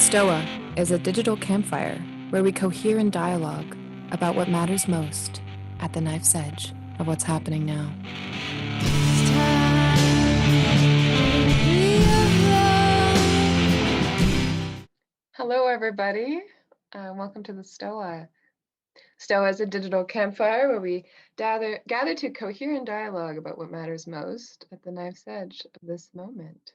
Stoa is a digital campfire where we cohere in dialogue about what matters most at the knife's edge of what's happening now. Hello, everybody. Welcome to the Stoa. Stoa is a digital campfire where we gather to cohere in dialogue about what matters most at the knife's edge of this moment.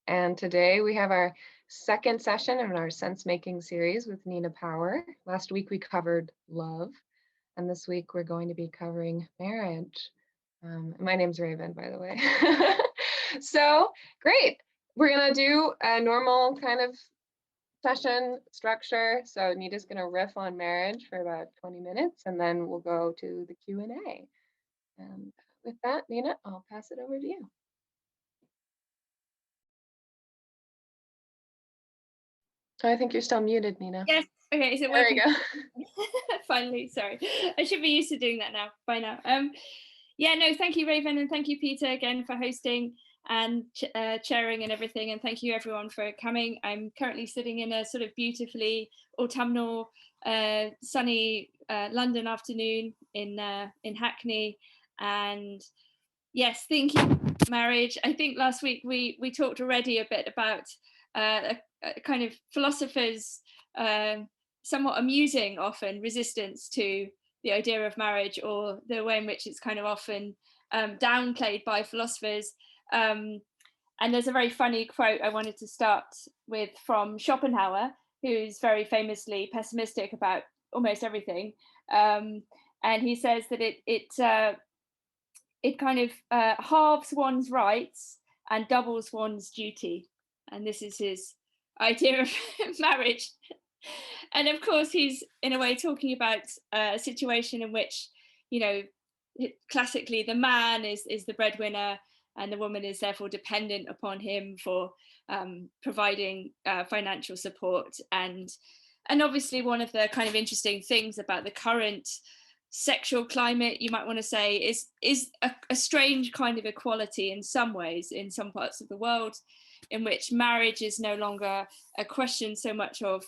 And today we have our second session in our sense-making series with Nina Power. Last week we covered love, and this week we're going to be covering marriage. My name's Raven, by the way. So, great. We're gonna do a normal kind of session structure. So Nita's going to riff on marriage for about 20 minutes, and then we'll go to the Q&A. And with that, Nina, I'll pass it over to you. I think you're still muted, Nina. Yes. Okay. Is it There working? we go. Finally. Sorry. I should be used to doing that now. By now. Yeah. No. Thank you, Raven, and thank you, Peter, again for hosting and chairing and everything. And thank you, everyone, for coming. I'm currently sitting in a sort of beautifully autumnal, sunny London afternoon in Hackney, and yes, thinking marriage. I think last week we talked already a bit about a kind of philosophers' somewhat amusing, often resistance to the idea of marriage, or the way in which it's kind of often downplayed by philosophers. And there's a very funny quote I wanted to start with from Schopenhauer, who's very famously pessimistic about almost everything. And he says that it kind of halves one's rights and doubles one's duty. And this is his idea of marriage. And of course, he's in a way talking about a situation in which, you know, classically the man is the breadwinner, and the woman is therefore dependent upon him for providing financial support. And obviously one of the kind of interesting things about the current sexual climate, you might want to say, is a strange kind of equality in some ways in some parts of the world, in which marriage is no longer a question so much of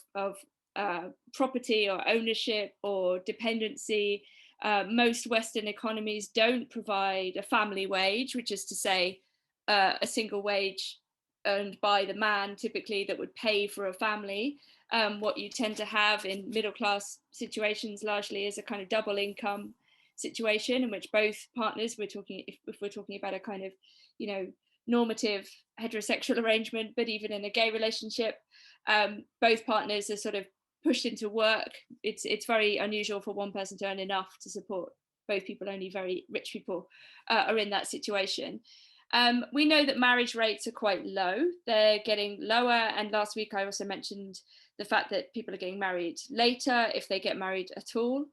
property or ownership or dependency. Most Western economies don't provide a family wage, which is to say a single wage earned by the man typically that would pay for a family. What you tend to have in middle class situations largely is a kind of double income situation in which both partners, if we're talking about a kind of, you know, normative heterosexual arrangement, but even in a gay relationship, both partners are sort of pushed into work. It's very unusual for one person to earn enough to support both people. Only very rich people are in that situation. We know that marriage rates are quite low. They're getting lower. And last week I also mentioned the fact that people are getting married later, if they get married at all.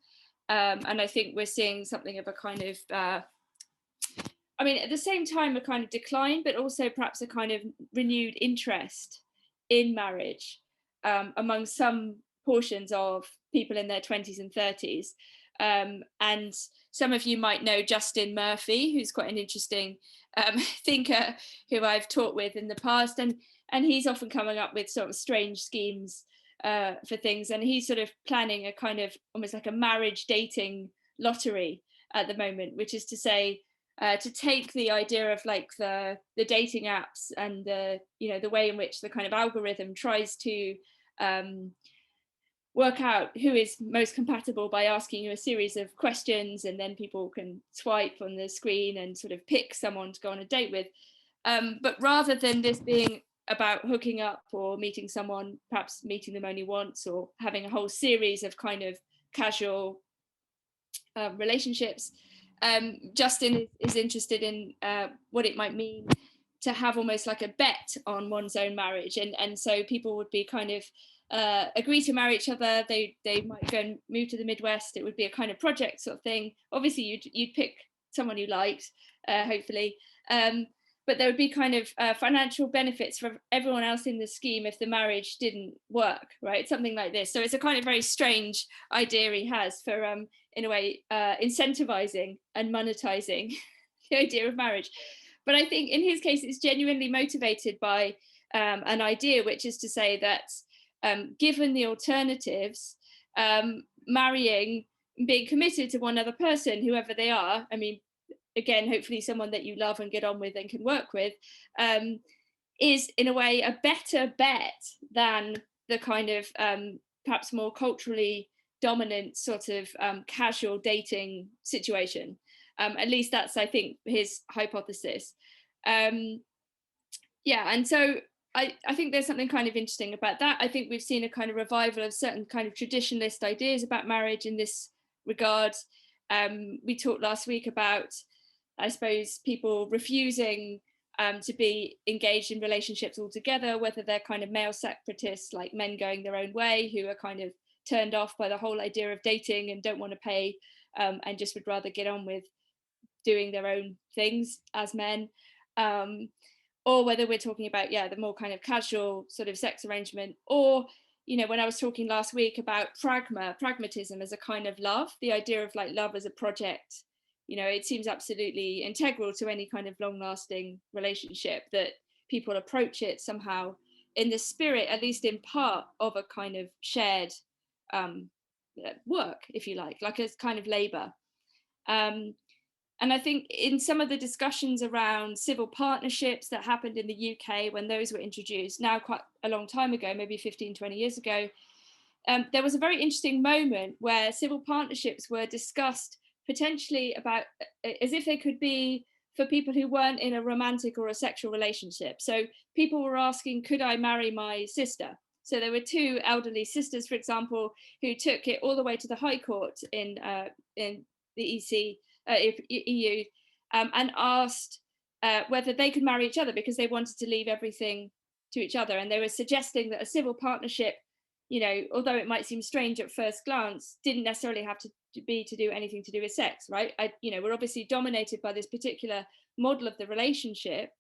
And I think we're seeing something of a kind of, I mean, at the same time, a kind of decline, but also perhaps a kind of renewed interest in marriage among some portions of people in their 20s and 30s. And some of you might know Justin Murphy, who's quite an interesting thinker who I've taught with in the past. And he's often coming up with sort of strange schemes for things. And he's sort of planning a kind of almost like a marriage dating lottery at the moment, which is to say, to take the idea of like the dating apps and the, you know, the way in which the kind of algorithm tries to work out who is most compatible by asking you a series of questions, and then people can swipe on the screen and sort of pick someone to go on a date with. But rather than this being about hooking up or meeting someone, perhaps meeting them only once, or having a whole series of kind of casual relationships, Justin is interested in what it might mean to have almost like a bet on one's own marriage. And so people would be kind of agree to marry each other. They might go and move to the Midwest. It would be a kind of project sort of thing. Obviously you'd pick someone you liked, hopefully, but there would be kind of financial benefits for everyone else in the scheme if the marriage didn't work, right? Something like this. So it's a kind of very strange idea he has for in a way incentivizing and monetizing the idea of marriage. But I think in his case it's genuinely motivated by an idea, which is to say that given the alternatives, marrying, being committed to one other person, whoever they are, I mean, again, hopefully someone that you love and get on with and can work with, is in a way a better bet than the kind of perhaps more culturally dominant sort of casual dating situation. At least that's, I think, his hypothesis. Yeah, and so I think there's something kind of interesting about that. I think we've seen a kind of revival of certain kind of traditionalist ideas about marriage in this regard. We talked last week about, I suppose, people refusing to be engaged in relationships altogether, whether they're kind of male separatists, like men going their own way, who are kind of turned off by the whole idea of dating and don't want to pay and just would rather get on with doing their own things as men. Or whether we're talking about, yeah, the more kind of casual sort of sex arrangement, or, you know, when I was talking last week about pragmatism as a kind of love, the idea of like love as a project, you know, it seems absolutely integral to any kind of long-lasting relationship, that people approach it somehow in the spirit, at least in part, of a kind of shared work, if you like a kind of labor. And I think in some of the discussions around civil partnerships that happened in the UK when those were introduced, now quite a long time ago, maybe 15, 20 years ago, there was a very interesting moment where civil partnerships were discussed potentially about as if they could be for people who weren't in a romantic or a sexual relationship. So people were asking, could I marry my sister? So there were two elderly sisters, for example, who took it all the way to the High Court in the EU and asked whether they could marry each other because they wanted to leave everything to each other. And they were suggesting that a civil partnership, you know, although it might seem strange at first glance, didn't necessarily have to do anything to do with sex, right? You know, we're obviously dominated by this particular model of the relationship,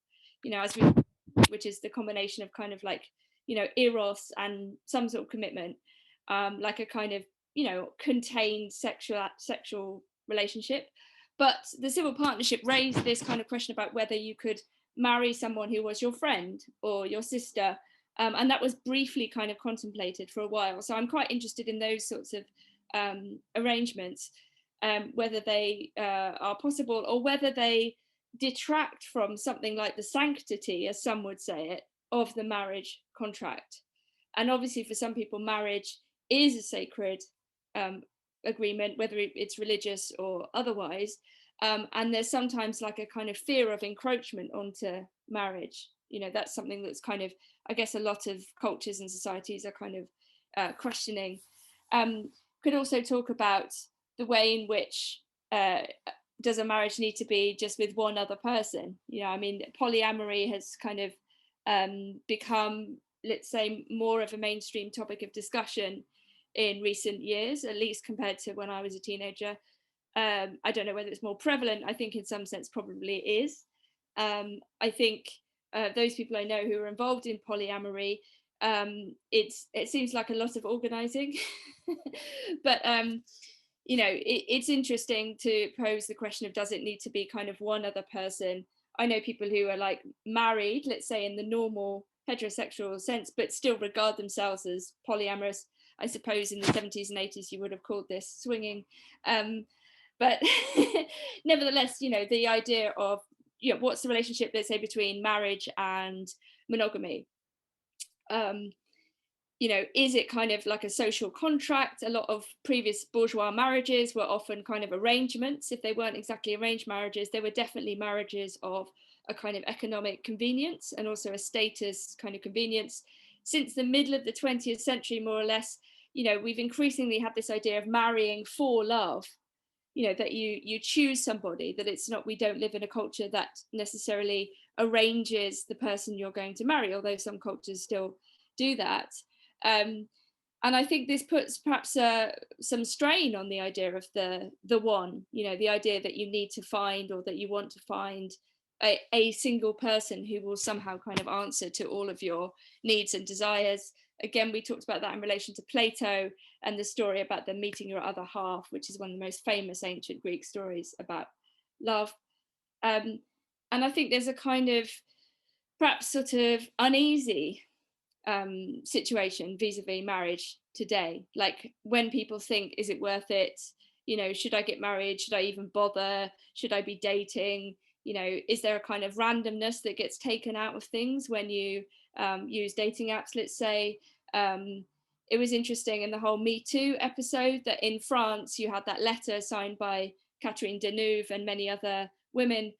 you know, which is the combination of kind of like, you know, eros and some sort of commitment, like a kind of, you know, contained sexual relationship. But the civil partnership raised this kind of question about whether you could marry someone who was your friend or your sister. And that was briefly kind of contemplated for a while. So I'm quite interested in those sorts of arrangements, whether they are possible or whether they detract from something like the sanctity, as some would say it, of the marriage contract. And obviously for some people, marriage is a sacred agreement, whether it's religious or otherwise. And there's sometimes like a kind of fear of encroachment onto marriage. You know, that's something that's kind of, I guess, a lot of cultures and societies are kind of questioning. Could also talk about the way in which does a marriage need to be just with one other person? You know, I mean, polyamory has kind of become, let's say, more of a mainstream topic of discussion in recent years, at least compared to when I was a teenager. I don't know whether it's more prevalent. I think in some sense probably is. I think those people I know who are involved in polyamory, it seems like a lot of organizing, but you know, it's interesting to pose the question of, does it need to be kind of one other person? I know people who are like married, let's say in the normal heterosexual sense, but still regard themselves as polyamorous. I suppose in the 70s and 80s you would have called this swinging, but nevertheless, you know, the idea of, you know, what's the relationship, let's say, between marriage and monogamy? You know, is it kind of like a social contract? A lot of previous bourgeois marriages were often kind of arrangements. If they weren't exactly arranged marriages, they were definitely marriages of a kind of economic convenience and also a status kind of convenience. Since the middle of the 20th century, more or less, you know, we've increasingly had this idea of marrying for love, you know, that you choose somebody, that it's not, we don't live in a culture that necessarily arranges the person you're going to marry, although some cultures still do that. And I think this puts perhaps some strain on the idea of the one, you know, the idea that you need to find, or that you want to find a single person who will somehow kind of answer to all of your needs and desires. Again, we talked about that in relation to Plato and the story about them meeting your other half, which is one of the most famous ancient Greek stories about love. And I think there's a kind of perhaps sort of uneasy situation vis-a-vis marriage today. Like when people think, is it worth it? Should I get married? Should I even bother? Should I be dating? Is there a kind of randomness that gets taken out of things when you use dating apps, let's say? It was interesting in the whole Me Too episode that in France, you had that letter signed by Catherine Deneuve and many other women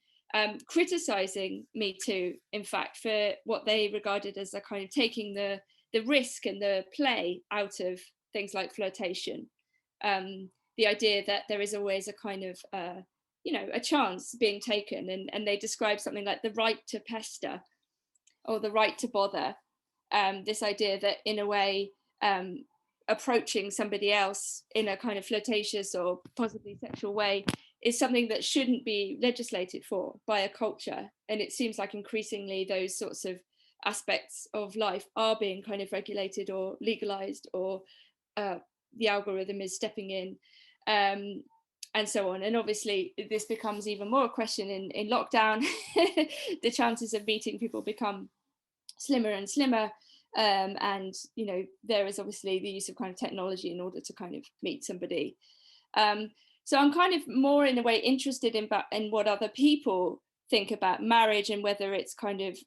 criticizing Me Too, in fact, for what they regarded as a kind of taking the risk and the play out of things like flirtation. The idea that there is always a kind of, a chance being taken. And they describe something like the right to pester or the right to bother. This idea that in a way, approaching somebody else in a kind of flirtatious or possibly sexual way is something that shouldn't be legislated for by a culture. And it seems like increasingly those sorts of aspects of life are being kind of regulated or legalized, or the algorithm is stepping in, and so on. And obviously this becomes even more a question in lockdown. The chances of meeting people become slimmer and slimmer. And there is obviously the use of kind of technology in order to kind of meet somebody. So I'm kind of more in a way interested in what other people think about marriage and whether it's kind of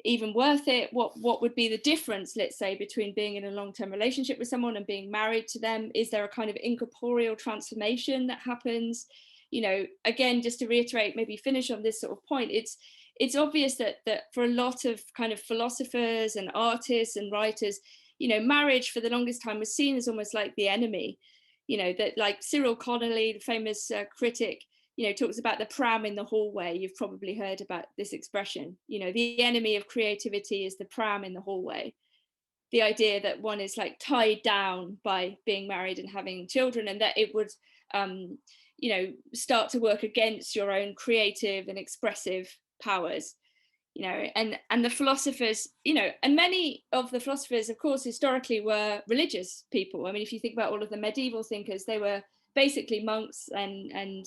even worth it. What would be the difference, let's say, between being in a long-term relationship with someone and being married to them? Is there a kind of incorporeal transformation that happens? Again, just to reiterate, maybe finish on this sort of point, it's obvious that for a lot of kind of philosophers and artists and writers, marriage for the longest time was seen as almost like the enemy. That like Cyril Connolly, the famous critic, talks about the pram in the hallway. You've probably heard about this expression. The enemy of creativity is the pram in the hallway. The idea that one is like tied down by being married and having children, and that it would start to work against your own creative and expressive powers. And the philosophers, and many of the philosophers, of course, historically were religious people. I mean, if you think about all of the medieval thinkers, they were basically monks and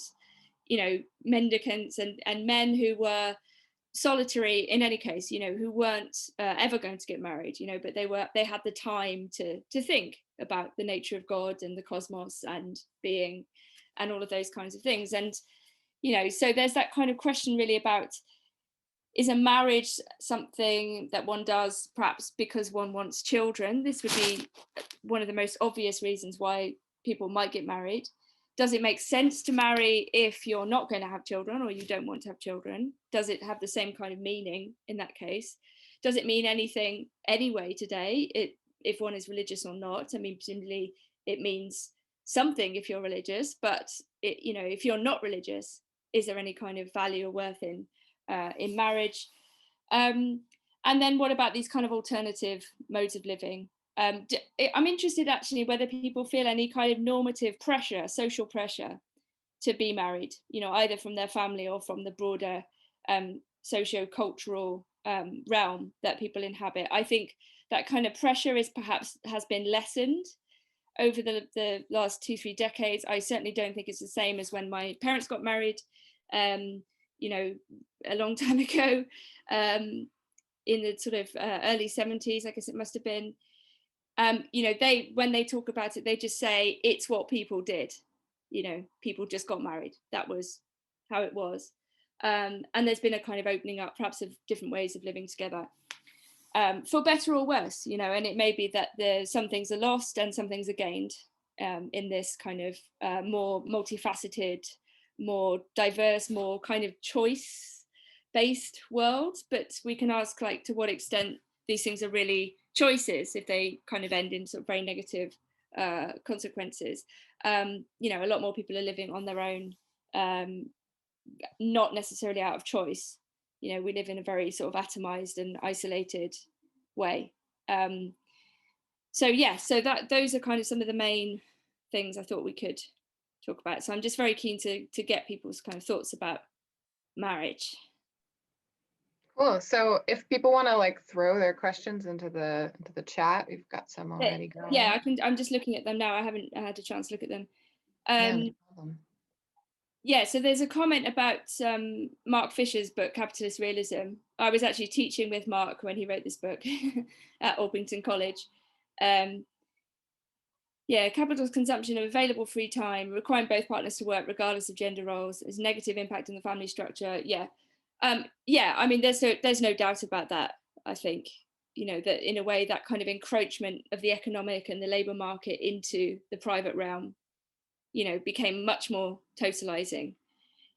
mendicants and men who were solitary in any case, who weren't ever going to get married, but they had the time to think about the nature of God and the cosmos and being and all of those kinds of things. And so there's that kind of question really about, is a marriage something that one does perhaps because one wants children? This would be one of the most obvious reasons why people might get married. Does it make sense to marry if you're not going to have children or you don't want to have children? Does it have the same kind of meaning in that case? Does it mean anything anyway today, if one is religious or not? I mean, presumably it means something if you're religious, but if you're not religious, is there any kind of value or worth in marriage? And then what about these kind of alternative modes of living? I'm interested actually whether people feel any kind of normative pressure, social pressure to be married, either from their family or from the broader socio-cultural realm that people inhabit. I think that kind of pressure has been lessened over the last 2-3 decades. I certainly don't think it's the same as when my parents got married, a long time ago, in the sort of early 70s, I guess it must have been. When they talk about it, they just say it's what people did. People just got married. That was how it was. And there's been a kind of opening up, perhaps, of different ways of living together, for better or worse. And it may be that some things are lost and some things are gained in this kind of more multifaceted, more diverse, more kind of choice-based world. But we can ask, like, to what extent these things are really choices if they kind of end in sort of very negative consequences. A lot more people are living on their own, not necessarily out of choice. We live in a very sort of atomized and isolated way. So those are kind of some of the main things I thought we could talk about. So I'm just very keen to get people's kind of thoughts about marriage. Cool. So if people want to like throw their questions into the chat, we've got some already going. Yeah, I can. I'm just looking at them now. I haven't had a chance to look at them. Yeah, no problem. Yeah, so there's a comment about Mark Fisher's book, Capitalist Realism. I was actually teaching with Mark when he wrote this book at Orpington College. Yeah, capital's consumption of available free time, requiring both partners to work regardless of gender roles, has negative impact on the family structure. Yeah, I mean, there's no doubt about that. I think, you know, that in a way that kind of encroachment of the economic and the labour market into the private realm, you know, became much more totalizing.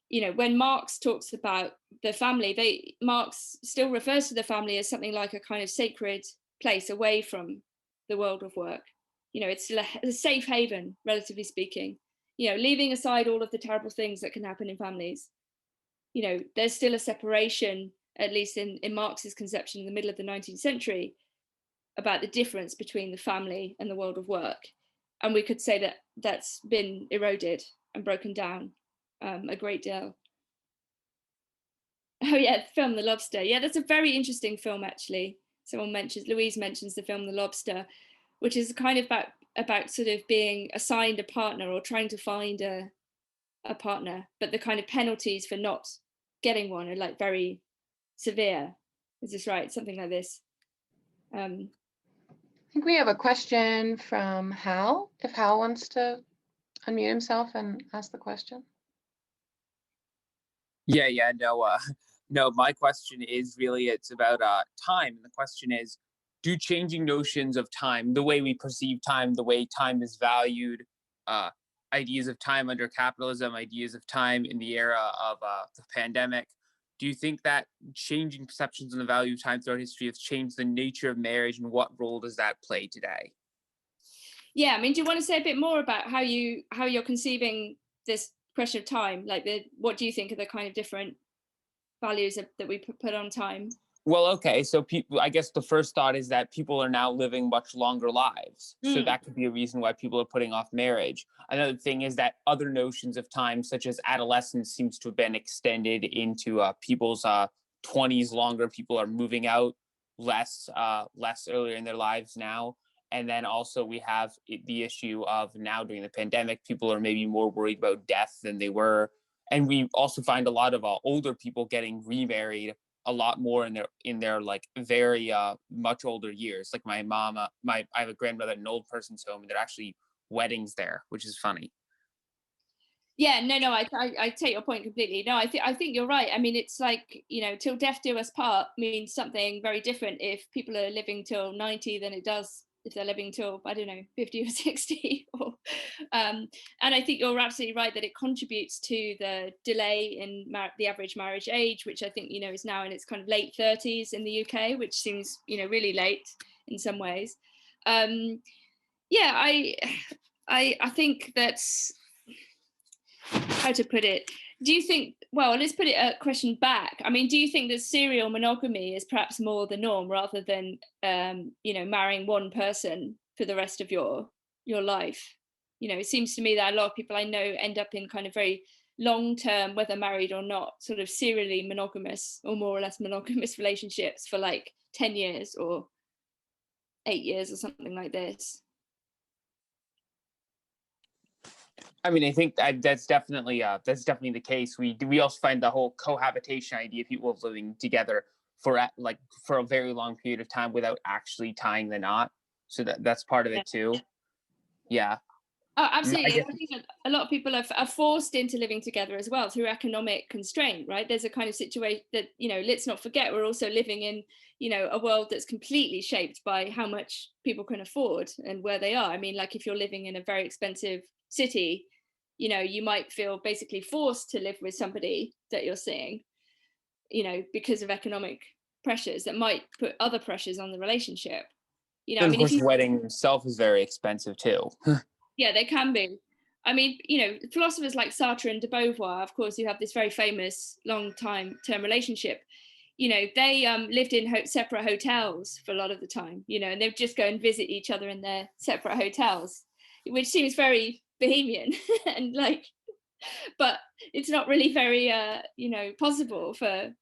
You know, when Marx talks about the family, Marx still refers to the family as something like a kind of sacred place away from the world of work. You know, it's still a safe haven, relatively speaking. You know, leaving aside all of the terrible things that can happen in families, you know, there's still a separation, at least in Marx's conception in the middle of the 19th century, about the difference between the family and the world of work. And we could say that that's been eroded and broken down a great deal. Oh yeah, the film The Lobster. Yeah, that's a very interesting film actually. Louise mentions the film The Lobster, which is kind of about sort of being assigned a partner or trying to find a partner, but the kind of penalties for not getting one are like very severe. Is this right? Something like this. I think we have a question from Hal, if Hal wants to unmute himself and ask the question. No, my question is really, it's about time. And the question is, do changing notions of time, the way we perceive time, the way time is valued, ideas of time under capitalism, ideas of time in the era of the pandemic, do you think that changing perceptions on the value of time throughout history has changed the nature of marriage, and what role does that play today? Yeah, I mean, do you want to say a bit more about how you're conceiving this question of time? Like, what do you think are the kind of different values that we put on time? Well, okay, so I guess the first thought is that people are now living much longer lives. So that could be a reason why people are putting off marriage. Another thing is that other notions of time, such as adolescence, seems to have been extended into people's 20s longer. People are moving out less earlier in their lives now. And then also we have the issue of now during the pandemic, people are maybe more worried about death than they were. And we also find a lot of older people getting remarried a lot more in their like very much older years. Like my mom, I have a grandmother at an old person's home, and there are actually weddings there, which is funny. Yeah, no, I take your point completely. No, I think you're right. I mean, it's like, you know, till death do us part means something very different if people are living till 90 than it does if they're living till, I don't know, 50 or 60. And I think you're absolutely right that it contributes to the delay in the average marriage age, which I think, you know, is now in its kind of late 30s in the UK, which seems, you know, really late in some ways. Yeah, I think that's, how to put it, do you think, well, let's put it a question back. I mean, do you think that serial monogamy is perhaps more the norm rather than, you know, marrying one person for the rest of your life? You know, it seems to me that a lot of people I know end up in kind of very long-term, whether married or not, sort of serially monogamous or more or less monogamous relationships for like 10 years or 8 years or something like this. I mean, I think that's definitely the case. We also find the whole cohabitation idea, people living together for a very long period of time without actually tying the knot. So that's part of it too. Yeah. Oh, absolutely. I think that a lot of people are forced into living together as well through economic constraint, right? There's a kind of situation that, you know, let's not forget, we're also living in, you know, a world that's completely shaped by how much people can afford and where they are. I mean, like if you're living in a very expensive city, you know, you might feel basically forced to live with somebody that you're seeing, you know, because of economic pressures that might put other pressures on the relationship. You know, I mean, of course, wedding itself is very expensive too. Yeah, they can be. I mean, you know, philosophers like Sartre and de Beauvoir, of course, who have this very famous long-term relationship, you know, they lived in separate hotels for a lot of the time, you know, and they'd just go and visit each other in their separate hotels, which seems very bohemian and like, but it's not really very, you know, possible for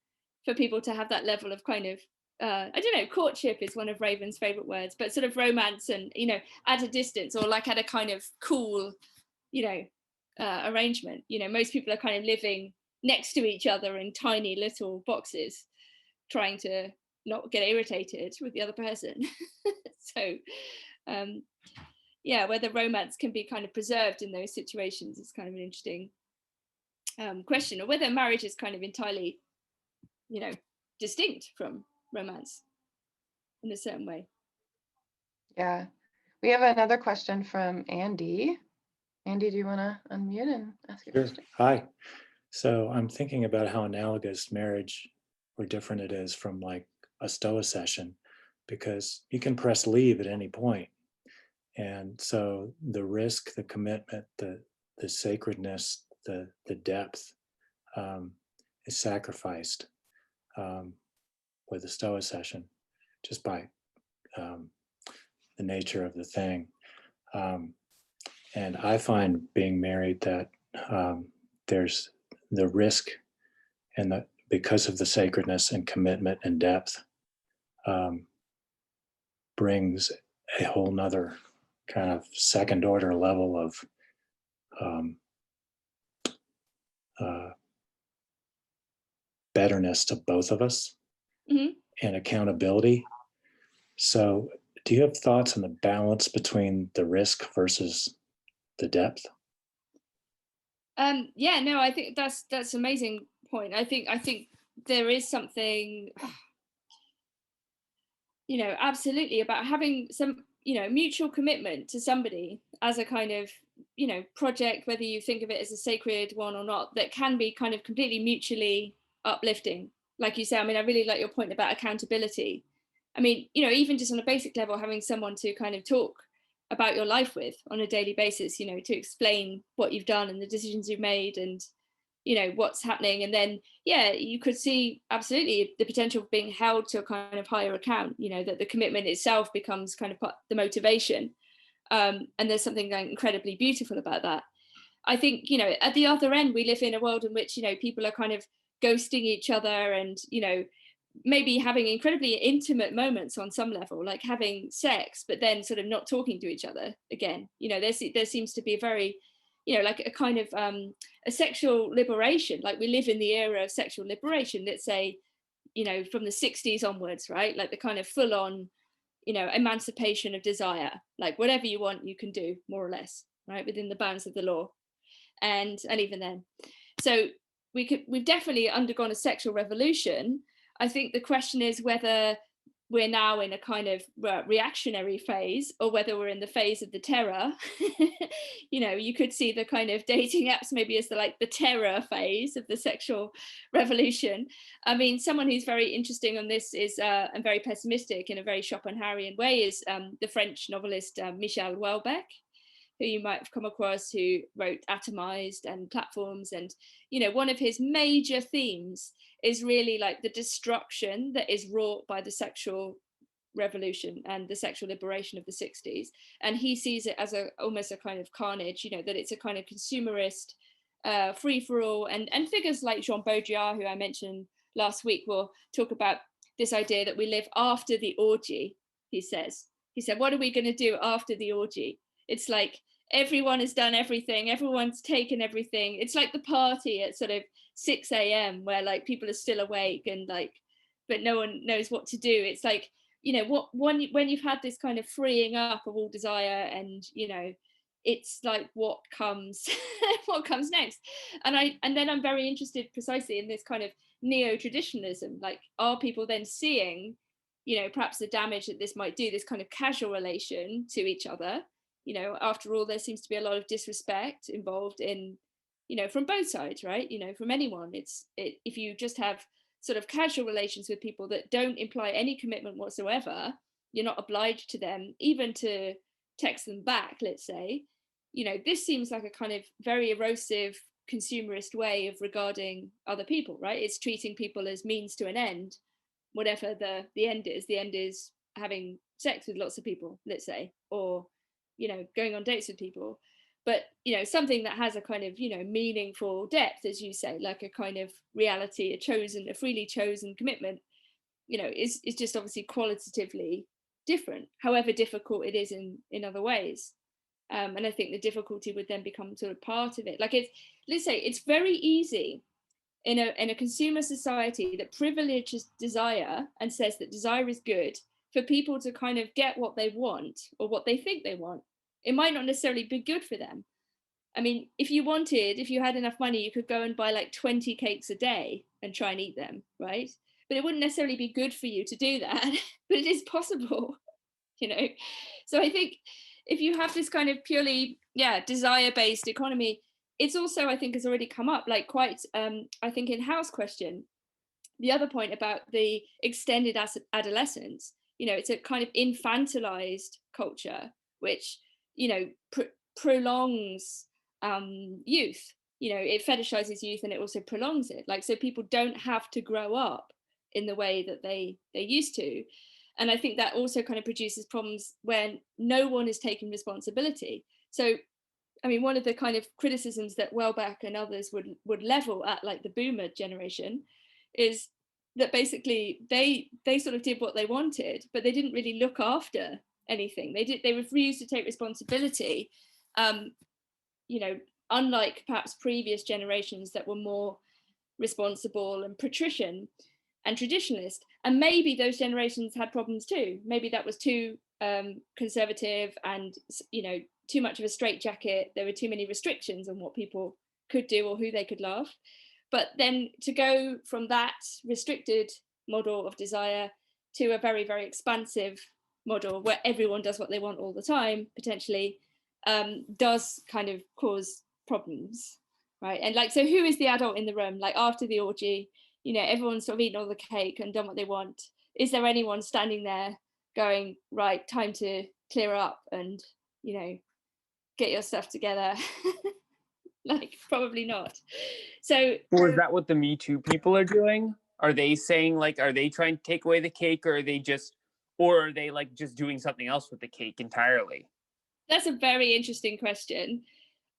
people to have that level of kind of, I don't know, courtship is one of Raven's favorite words, but sort of romance and, you know, at a distance or like at a kind of cool, you know, arrangement. You know, most people are kind of living next to each other in tiny little boxes, trying to not get irritated with the other person. So yeah, whether romance can be kind of preserved in those situations is kind of an interesting question, or whether marriage is kind of entirely, you know, distinct from romance in a certain way. Yeah, we have another question from Andy. Andy, do you want to unmute and ask your question? Hi. So I'm thinking about how analogous marriage or different it is from like a Stoa session, because you can press leave at any point. And so the risk, the commitment, the sacredness, the depth is sacrificed with a Stoa session just by the nature of the thing. And I find being married that there's the risk, and because of the sacredness and commitment and depth, brings a whole nother kind of second order level of betterness to both of us, and accountability. So do you have thoughts on the balance between the risk versus the depth? Yeah, no, I think that's an amazing point. I think there is something, you know, absolutely about having some, you know, mutual commitment to somebody as a kind of, you know, project, whether you think of it as a sacred one or not, that can be kind of completely mutually uplifting. Like you say, I mean, I really like your point about accountability. I mean, you know, even just on a basic level, having someone to kind of talk about your life with on a daily basis, you know, to explain what you've done and the decisions you've made and, you know, what's happening. And then, yeah, you could see absolutely the potential of being held to a kind of higher account, you know, that the commitment itself becomes kind of the motivation. And there's something incredibly beautiful about that. I think, you know, at the other end, we live in a world in which, you know, people are kind of ghosting each other and, you know, maybe having incredibly intimate moments on some level, like having sex, but then sort of not talking to each other again. You know, there seems to be a very, you know, like a kind of a sexual liberation. Like we live in the era of sexual liberation, let's say, you know, from the 60s onwards, right? Like the kind of full on, you know, emancipation of desire, like whatever you want, you can do, more or less, right? Within the bounds of the law. And even then. So we've definitely undergone a sexual revolution. I think the question is whether we're now in a kind of reactionary phase or whether we're in the phase of the terror. You know, you could see the kind of dating apps maybe as the terror phase of the sexual revolution. I mean, someone who's very interesting on this is and very pessimistic in a very Schopenhauerian way is the French novelist Michel Houellebecq, who you might have come across, who wrote Atomized and Platforms. And, you know, one of his major themes is really like the destruction that is wrought by the sexual revolution and the sexual liberation of the 60s. And he sees it as almost a kind of carnage, you know, that it's a kind of consumerist free-for-all. And figures like Jean Baudrillard, who I mentioned last week, will talk about this idea that we live after the orgy, he said, what are we going to do after the orgy? It's like everyone has done everything, everyone's taken everything. It's like the party at sort of 6 a.m. where like people are still awake and like, but no one knows what to do. It's like, you know, when you've had this kind of freeing up of all desire, and you know, it's like what comes next. And then I'm very interested precisely in this kind of neo-traditionalism. Like, are people then seeing, you know, perhaps the damage that this might do, this kind of casual relation to each other? You know, after all, there seems to be a lot of disrespect involved in, you know, from both sides, right? You know, from anyone. If you just have sort of casual relations with people that don't imply any commitment whatsoever, you're not obliged to them, even to text them back, let's say. You know, this seems like a kind of very erosive consumerist way of regarding other people, right? It's treating people as means to an end, whatever the end is. The end is having sex with lots of people, let's say, or, you know, going on dates with people. But, you know, something that has a kind of, you know, meaningful depth, as you say, like a kind of reality, a freely chosen commitment, you know, is just obviously qualitatively different, however difficult it is in other ways. And I think the difficulty would then become sort of part of it. Like let's say it's very easy in a consumer society that privileges desire and says that desire is good, for people to kind of get what they want or what they think they want. It might not necessarily be good for them. I mean, if you had enough money, you could go and buy like 20 cakes a day and try and eat them, right? But it wouldn't necessarily be good for you to do that, but it is possible, you know? So I think if you have this kind of purely, desire-based economy, it's also, I think, has already come up, like quite, I think in House Question, the other point about the extended adolescence, it's a kind of infantilized culture, which, prolongs youth. It fetishizes youth and it also prolongs it. Like, so people don't have to grow up in the way that they used to. And I think that also kind of produces problems when no one is taking responsibility. So, I mean, one of the kind of criticisms that Welbeck and others would level at, like, the boomer generation is that basically they sort of did what they wanted, but they didn't really look after anything. They refused to take responsibility, unlike perhaps previous generations that were more responsible and patrician and traditionalist. And maybe those generations had problems too. Maybe that was too conservative and, too much of a straitjacket. There were too many restrictions on what people could do or who they could love. But then to go from that restricted model of desire to a very, very expansive model where everyone does what they want all the time, potentially, does kind of cause problems, right? And like, so who is the adult in the room? Like, after the orgy, everyone's sort of eaten all the cake and done what they want. Is there anyone standing there going, right, time to clear up and, get your stuff together? Like, probably not. So, or is that what the Me Too people are doing? Are they saying, like, are they trying to take away the cake, or are they just doing something else with the cake entirely? That's a very interesting question.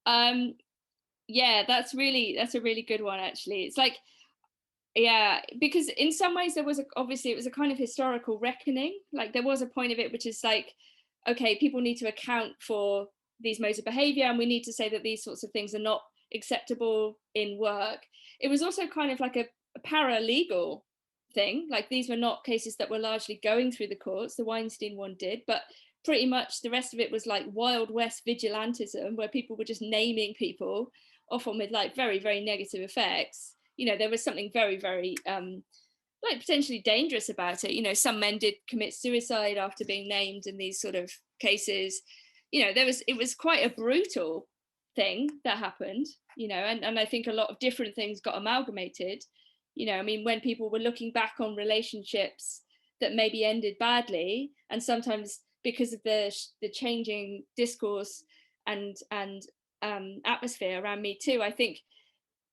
Yeah, that's a really good one, actually. It's like, yeah, because in some ways obviously it was a kind of historical reckoning. Like, there was a point of it which is like, okay, people need to account for these modes of behavior, and we need to say that these sorts of things are not acceptable in work. It was also kind of like a paralegal thing. Like, these were not cases that were largely going through the courts. The Weinstein one did, but pretty much the rest of it was like Wild West vigilantism, where people were just naming people, often with like very, very negative effects. There was something very, very like potentially dangerous about it. Some men did commit suicide after being named in these sort of cases. It was quite a brutal thing that happened, and I think a lot of different things got amalgamated. I mean, when people were looking back on relationships that maybe ended badly, and sometimes because of the changing discourse and atmosphere around Me Too, I think,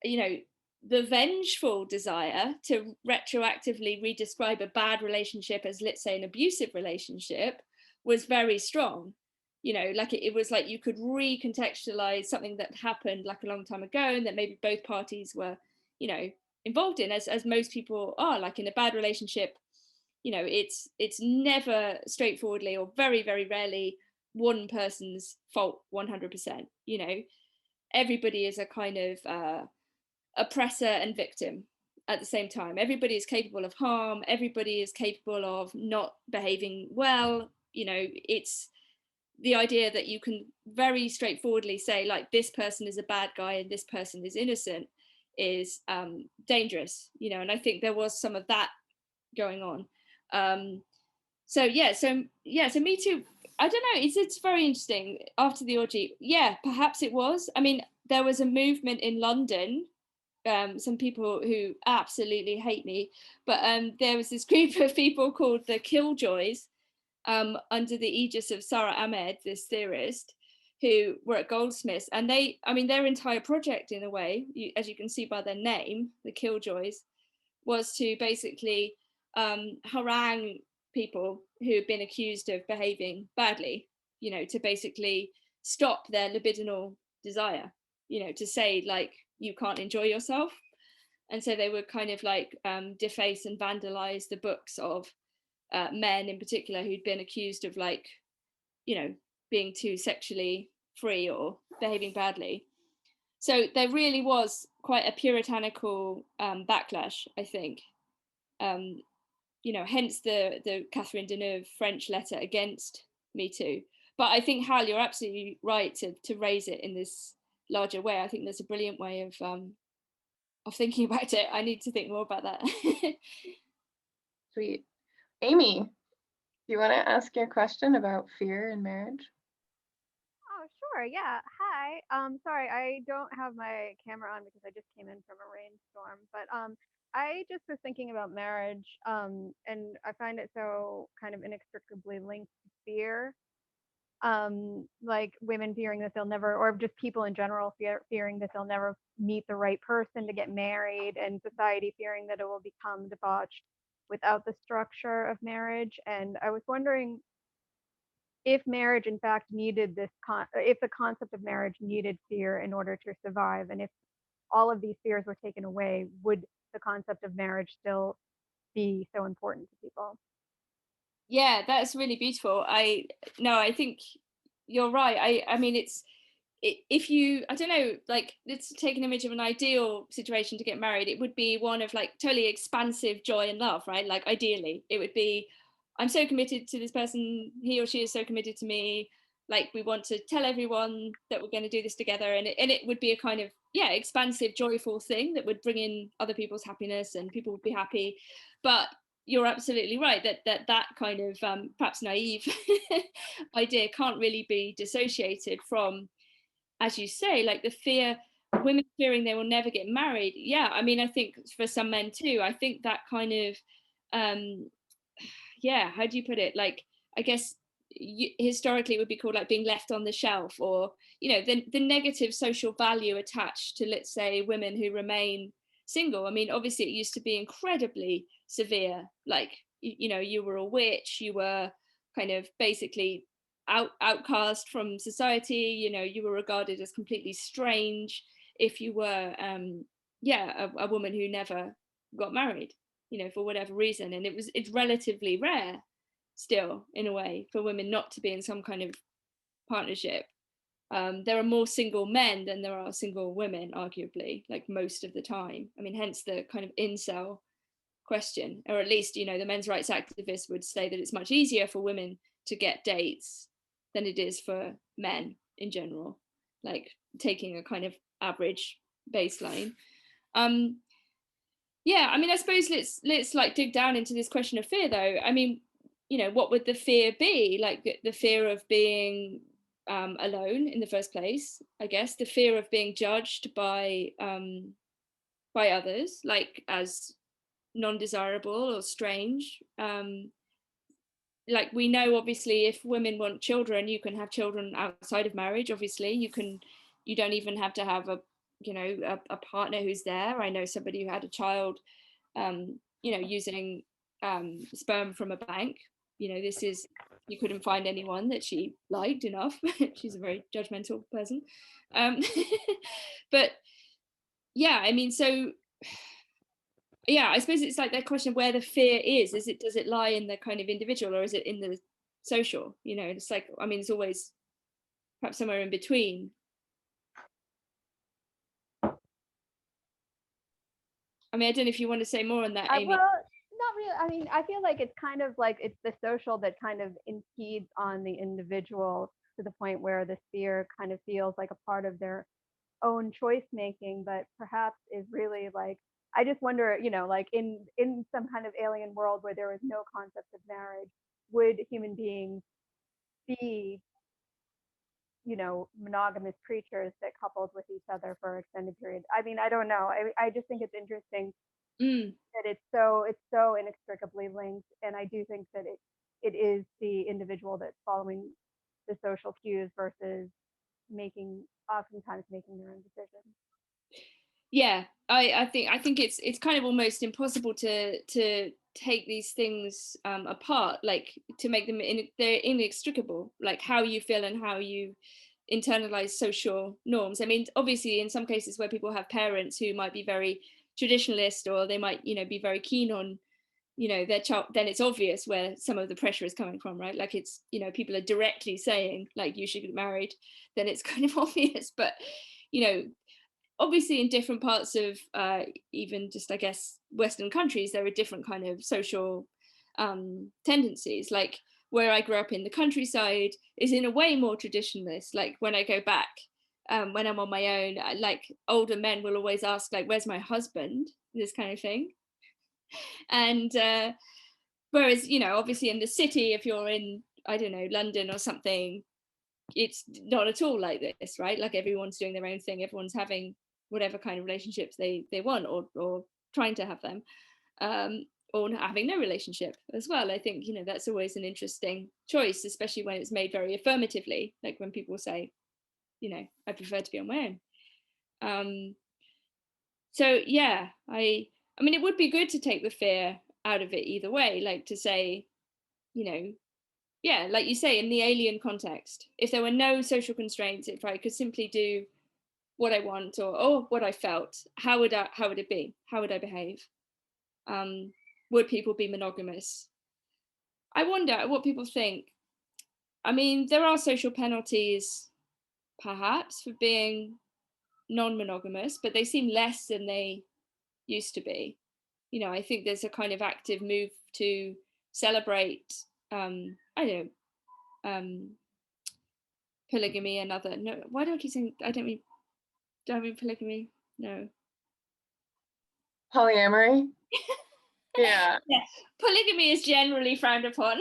the vengeful desire to retroactively redescribe a bad relationship as, let's say, an abusive relationship was very strong. Like it was like you could recontextualize something that happened like a long time ago and that maybe both parties were, involved in, as most people are. Like, in a bad relationship, it's never straightforwardly, or very, very rarely, one person's fault 100%. Everybody is a kind of oppressor and victim at the same time. Everybody is capable of harm. Everybody is capable of not behaving well. It's the idea that you can very straightforwardly say, like, this person is a bad guy and this person is innocent is dangerous, and I think there was some of that going on. So Me Too, I don't know, it's very interesting. After the orgy, yeah, perhaps it was. I mean, there was a movement in London, some people who absolutely hate me, but there was this group of people called the Killjoys, under the aegis of Sarah Ahmed, this theorist, who were at Goldsmiths. And their entire project, in a way, as you can see by their name, the Killjoys, was to basically harangue people who had been accused of behaving badly, to basically stop their libidinal desire, to say, like, you can't enjoy yourself. And so they would kind of like deface and vandalize the books of men in particular who'd been accused of, like, being too sexually free or behaving badly. So there really was quite a puritanical backlash, I think. You know, hence the Catherine Deneuve French letter against Me Too. But I think, Hal, you're absolutely right to raise it in this larger way. I think there's a brilliant way of thinking about it. I need to think more about that. Sweet. Amy, do you want to ask your question about fear in marriage? Oh, sure. Yeah. Hi. Sorry, I don't have my camera on because I just came in from a rainstorm. But I just was thinking about marriage, and I find it so kind of inextricably linked to fear. Like women fearing that they'll never, or just people in general fearing that they'll never meet the right person to get married, and society fearing that it will become debauched without the structure of marriage. And I was wondering if marriage in fact needed this if the concept of marriage needed fear in order to survive, and if all of these fears were taken away, would the concept of marriage still be so important to people? Yeah, that's really beautiful. I think you're right. I mean, if you, I don't know, like, let's take an image of an ideal situation to get married. It would be one of like totally expansive joy and love, right? Like ideally it would be, I'm so committed to this person, he or she is so committed to me, like we want to tell everyone that we're going to do this together, and it would be a kind of, yeah, expansive, joyful thing that would bring in other people's happiness and people would be happy. But you're absolutely right that kind of perhaps naive idea can't really be dissociated from, as you say, like the fear, women fearing they will never get married. Yeah, I mean, I think for some men too, I think that kind of yeah, how do you put it, like, I guess historically it would be called like being left on the shelf, or you know, the negative social value attached to, let's say, women who remain single. I mean, obviously it used to be incredibly severe, like you know, you were a witch, you were kind of basically outcast from society, you know, you were regarded as completely strange if you were yeah, a woman who never got married, you know, for whatever reason. And it's relatively rare still, in a way, for women not to be in some kind of partnership. There are more single men than there are single women, arguably, like most of the time. I mean, hence the kind of incel question, or at least, you know, the men's rights activists would say that it's much easier for women to get dates than it is for men in general, like taking a kind of average baseline. Yeah, I mean, I suppose let's like dig down into this question of fear, though. I mean, you know, what would the fear be? Like the fear of being alone in the first place, I guess, the fear of being judged by others, like as non-desirable or strange. Like we know, obviously, if women want children, you can have children outside of marriage. Obviously, you don't even have to have a, you know, a partner who's there. I know somebody who had a child, you know, using sperm from a bank. You know, this is, you couldn't find anyone that she liked enough. She's a very judgmental person. But yeah, I mean, so yeah, I suppose it's like that question of where the fear is. Does it lie in the kind of individual, or is it in the social? You know, it's like, I mean, it's always perhaps somewhere in between. I mean, I don't know if you want to say more on that, Amy. Well, not really. I mean, I feel like it's kind of like it's the social that kind of impedes on the individual to the point where the fear kind of feels like a part of their own choice making, but perhaps is really like, I just wonder, you know, like in some kind of alien world where there was no concept of marriage, would human beings be, you know, monogamous creatures that coupled with each other for extended periods? I mean, I don't know. I just think it's interesting that it's so inextricably linked, and I do think that it is the individual that's following the social cues versus oftentimes making their own decisions. Yeah, I think it's kind of almost impossible to take these things apart, like to make them they're inextricable, like how you feel and how you internalize social norms. I mean, obviously in some cases where people have parents who might be very traditionalist, or they might, you know, be very keen on you know, their child, then it's obvious where some of the pressure is coming from, right? Like it's, you know, people are directly saying like you should get married, then it's kind of obvious. But, you know, obviously in different parts of even just, I guess, Western countries, there are different kind of social tendencies. Like where I grew up in the countryside is in a way more traditionalist. Like when I go back, when I'm on my own, like older men will always ask like, where's my husband? This kind of thing. And whereas, you know, obviously in the city, if you're in, I don't know, London or something, it's not at all like this, right? Like everyone's doing their own thing, everyone's having whatever kind of relationships they want, or trying to have them, or having no relationship as well. I think, you know, that's always an interesting choice, especially when it's made very affirmatively, like when people say, you know, I prefer to be on my own. So yeah, I mean, it would be good to take the fear out of it either way, like to say, you know, yeah, like you say, in the alien context, if there were no social constraints, if I could simply do what I want or what I felt, how would it be? How would I behave? Would people be monogamous? I wonder what people think. I mean, there are social penalties, perhaps, for being non-monogamous, but they seem less than they used to be. You know, I think there's a kind of active move to celebrate, I don't know, polygamy and other, no, why do I keep saying, do I mean polygamy? No. Polyamory? Yeah. Yeah, polygamy is generally frowned upon.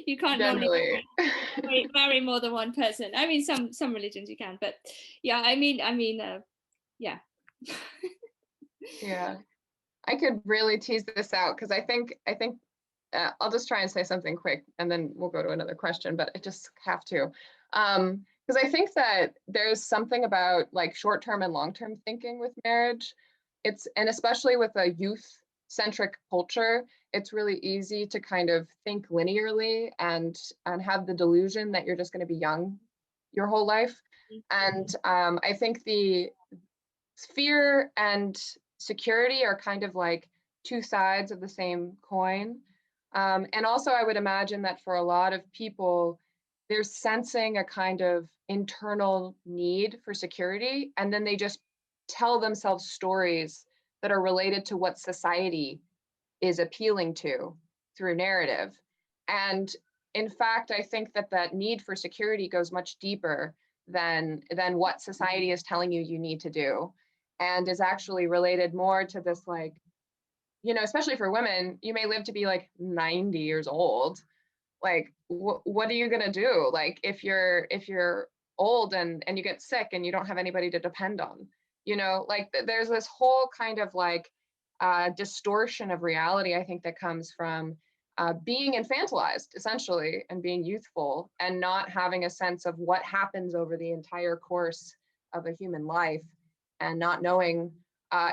You can't Generally. normally marry more than one person. I mean, some religions you can, but yeah, I mean, yeah. Yeah, I could really tease this out because I think I'll just try and say something quick and then we'll go to another question, but I just have to. Because I think that there's something about like short-term and long-term thinking with marriage. And especially with a youth-centric culture, it's really easy to kind of think linearly and have the delusion that you're just going to be young your whole life. And I think the fear and security are kind of like two sides of the same coin. And also, I would imagine that for a lot of people, they're sensing a kind of internal need for security, and then they just tell themselves stories that are related to what society is appealing to through narrative. And in fact, I think that that need for security goes much deeper than what society is telling you need to do, and is actually related more to this, like, you know, especially for women, you may live to be like 90 years old. Like, what are you gonna do? Like, if you're old and you get sick and you don't have anybody to depend on, you know, like there's this whole kind of like distortion of reality, I think, that comes from being infantilized essentially and being youthful and not having a sense of what happens over the entire course of a human life, and not knowing,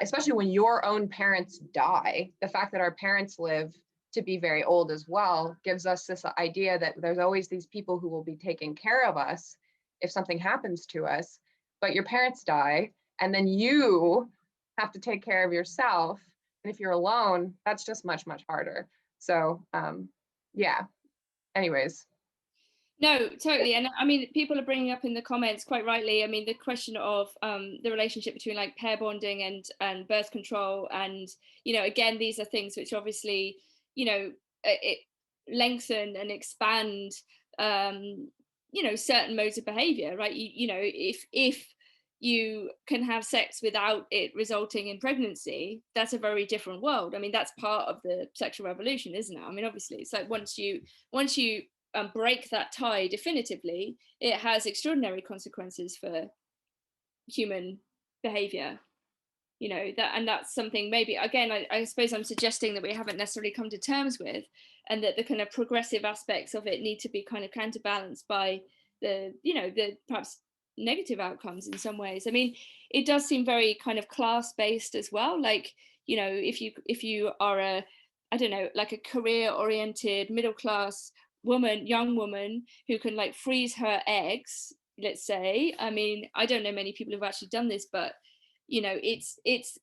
especially when your own parents die, the fact that our parents live to be very old as well gives us this idea that there's always these people who will be taking care of us if something happens to us. But your parents die, and then you have to take care of yourself. And if you're alone, that's just much, much harder. So yeah, anyways. No, totally. And I mean, people are bringing up in the comments quite rightly, I mean, the question of the relationship between like pair bonding and birth control. And, you know, again, these are things which obviously, you know, it lengthen and expand, you know, certain modes of behavior, right? You know, if you can have sex without it resulting in pregnancy, that's a very different world. I mean, that's part of the sexual revolution, isn't it? I mean, obviously, it's like once you break that tie definitively, it has extraordinary consequences for human behavior, you know, that, and that's something maybe, again, I suppose I'm suggesting that we haven't necessarily come to terms with, and that the kind of progressive aspects of it need to be kind of counterbalanced by the, you know, the perhaps negative outcomes in some ways. I mean, it does seem very kind of class based as well. Like, you know, if you are a, I don't know, like a career oriented middle class young woman who can like freeze her eggs, let's say. I mean, I don't know many people who've actually done this, but you know, it's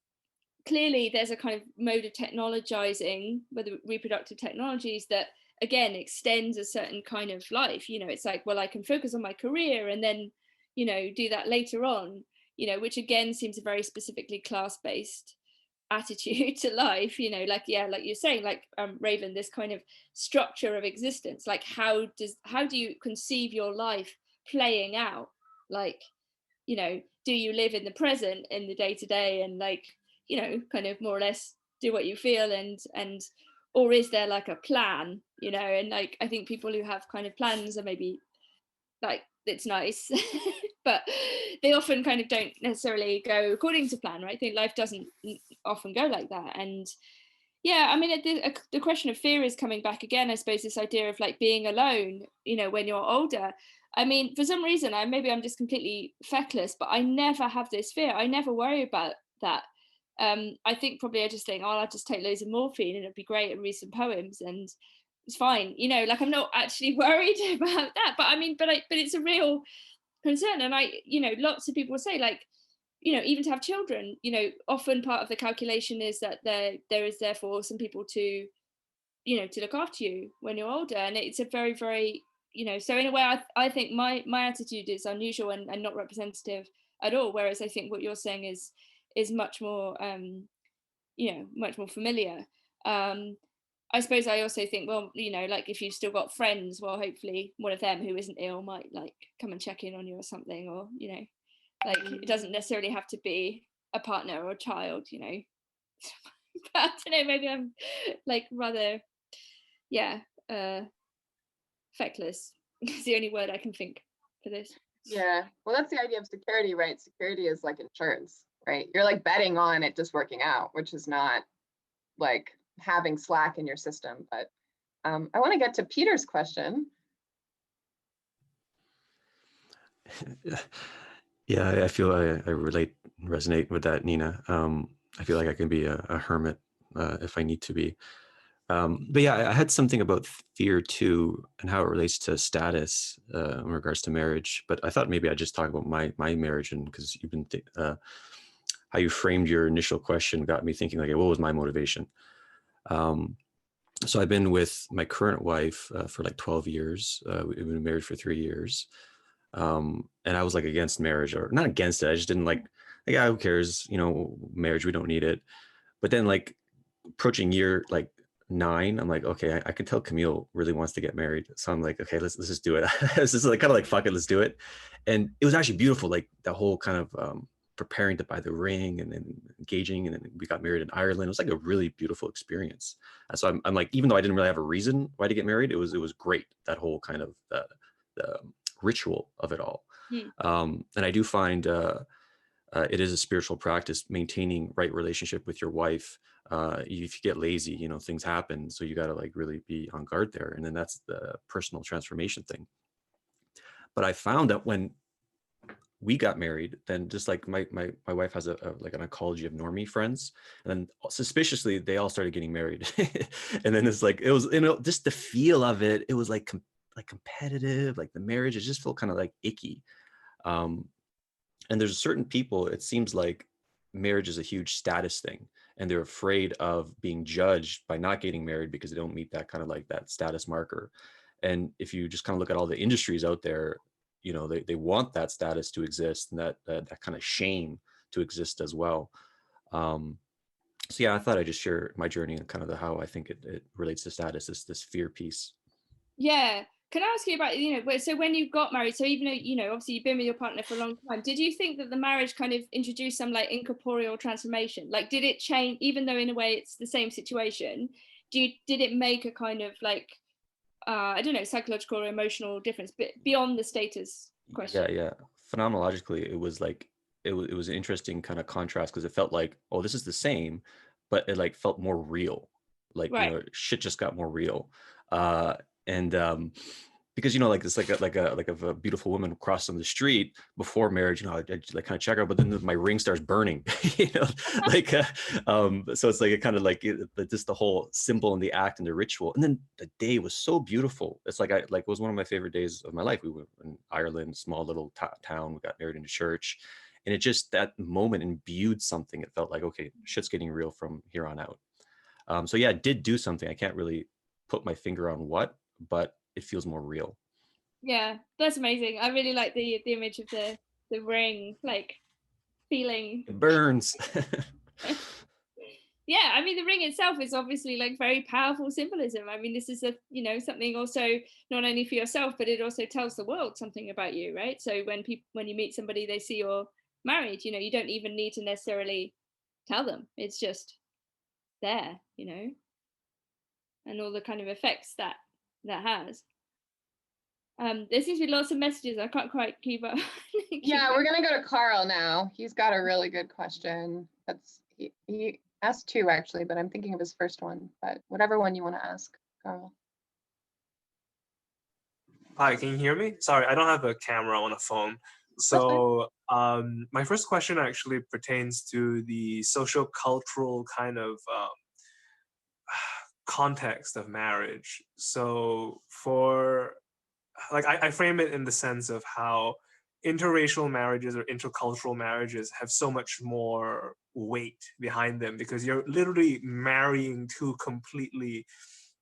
clearly there's a kind of mode of technologizing with the reproductive technologies that again extends a certain kind of life. It's like, well, I can focus on my career and then do that later on, which again seems a very specifically class-based attitude to life. Like you're saying, like Raven, this kind of structure of existence, like how do you conceive your life playing out? Like, do you live in the present, in the day-to-day, and like kind of more or less do what you feel, and or is there like a plan? And like I think people who have kind of plans are maybe like, it's nice but they often kind of don't necessarily go according to plan, right? I think life doesn't often go like that. And yeah, I mean, the question of fear is coming back again, I suppose, this idea of like being alone, when you're older. I mean, for some reason, maybe I'm just completely feckless, but I never have this fear. I never worry about that. I think probably I just think, oh, I'll just take loads of morphine and it'd be great and read some poems and it's fine. Like I'm not actually worried about that. But I mean, but it's a real concern. And lots of people say, like, even to have children, often part of the calculation is that there is therefore some people to look after you when you're older. And it's a very, very, so in a way, I think my attitude is unusual and not representative at all. Whereas I think what you're saying is much more, much more familiar. I suppose I also think, well, like if you've still got friends, well, hopefully one of them who isn't ill might like come and check in on you or something, or, like it doesn't necessarily have to be a partner or a child, but I don't know, maybe I'm like rather, feckless is the only word I can think for this. Yeah, well, that's the idea of security, right? Security is like insurance, right? You're like betting on it just working out, which is not like having slack in your system. But I want to get to Peter's question. Yeah, I feel I resonate with that, Nina. I feel like I can be a hermit if I need to be. But yeah, I had something about fear too, and how it relates to status in regards to marriage. But I thought maybe I'd just talk about my marriage, and because you've been how you framed your initial question got me thinking, like, what was my motivation? So I've been with my current wife for like 12 years. We've been married for 3 years. And I was like against marriage, or not against it. I just didn't like, yeah, who cares? Marriage, we don't need it. But then like approaching year like 9, I'm like, okay, I can tell Camille really wants to get married. So I'm like, okay, let's just do it. It's just like kind of like, fuck it, let's do it. And it was actually beautiful. Like the whole kind of preparing to buy the ring and then engaging, and then we got married in Ireland. It was like a really beautiful experience. And so I'm like, even though I didn't really have a reason why to get married, it was great. That whole kind of the ritual of it all. And I do find it is a spiritual practice, maintaining right relationship with your wife. If you get lazy, things happen. So you got to like really be on guard there. And then that's the personal transformation thing. But I found that when we got married, then just like my wife has a like an ecology of normie friends, and then suspiciously they all started getting married. And then it's like, it was, just the feel of it, it was like competitive, like the marriage, it just felt kind of like icky. And there's certain people, it seems like marriage is a huge status thing, and they're afraid of being judged by not getting married because they don't meet that kind of like that status marker. And if you just kind of look at all the industries out there, they want that status to exist, and that kind of shame to exist as well. So yeah, I thought I'd just share my journey and kind of how I think it relates to status, this fear piece. Yeah. Can I ask you about, so when you got married, so even though, obviously you've been with your partner for a long time, did you think that the marriage kind of introduced some like incorporeal transformation? Like, did it change, even though in a way it's the same situation, did it make a kind of like, I don't know, psychological or emotional difference, but beyond the status question? Yeah. Phenomenologically, it was like, it was an interesting kind of contrast, because it felt like, oh, this is the same, but it like felt more real. Like, right. Shit just got more real. And because like it's like a beautiful woman crossing the street before marriage, I like kind of check her, but then my ring starts burning. Like so it's like it kind of like just the whole symbol and the act and the ritual. And then the day was so beautiful. It's like it was one of my favorite days of my life. We were in Ireland, small little town. We got married in a church, And it just, that moment imbued something. It felt like, okay, shit's getting real from here on out. So yeah, it did do something. I can't really put my finger on what, but it feels more real. Yeah, that's amazing. I really like the image of the ring, like feeling. It burns. Yeah, I mean the ring itself is obviously like very powerful symbolism. I mean, this is a, you know, something also not only for yourself, but it also tells the world something about you, right? So when you meet somebody, they see you're married, you know, you don't even need to necessarily tell them. It's just there, you know, and all the kind of effects that has. There seems to be lots of messages. I can't quite keep up. Yeah, we're gonna go to Carl now. He's got a really good question. He asked two actually, but I'm thinking of his first one. But whatever one you want to ask, Carl. Hi, can you hear me? Sorry, I don't have a camera on a phone. So my first question actually pertains to the social cultural kind of context of marriage. So for, like, I frame it in the sense of how interracial marriages or intercultural marriages have so much more weight behind them, because you're literally marrying two completely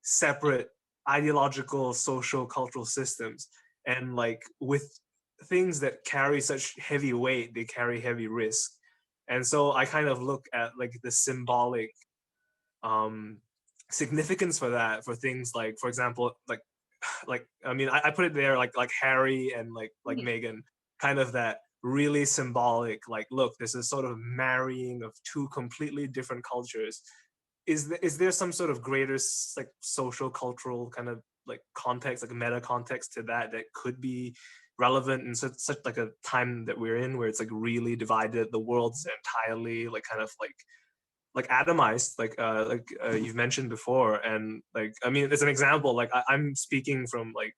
separate ideological, social, cultural systems. And like with things that carry such heavy weight, they carry heavy risk. And so I kind of look at like the symbolic significance for that, for things like, for example, like I mean, I put it there like Harry and like Meghan, kind of that really symbolic, like, look, this is sort of marrying of two completely different cultures. Is there some sort of greater like social cultural kind of like context, like meta context to that could be relevant in such like a time that we're in, where it's like really divided, the world's entirely like kind of like atomized, like you've mentioned before. And like, I mean, as an example, like I'm speaking from like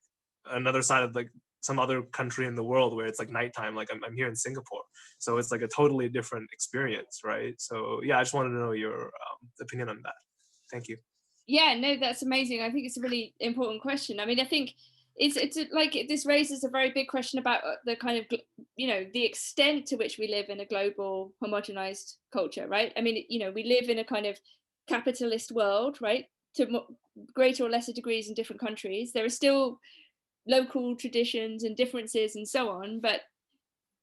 another side of like some other country in the world where it's like nighttime, like I'm here in Singapore, so it's like a totally different experience, right? So yeah, I just wanted to know your opinion on that. Thank you. Yeah, no, that's amazing. I think it's a really important question. I mean, I think it's like this raises a very big question about the kind of, you know, the extent to which we live in a global homogenized culture, right? I mean, you know, we live in a kind of capitalist world, right, to greater or lesser degrees in different countries. There are still local traditions and differences and so on, but,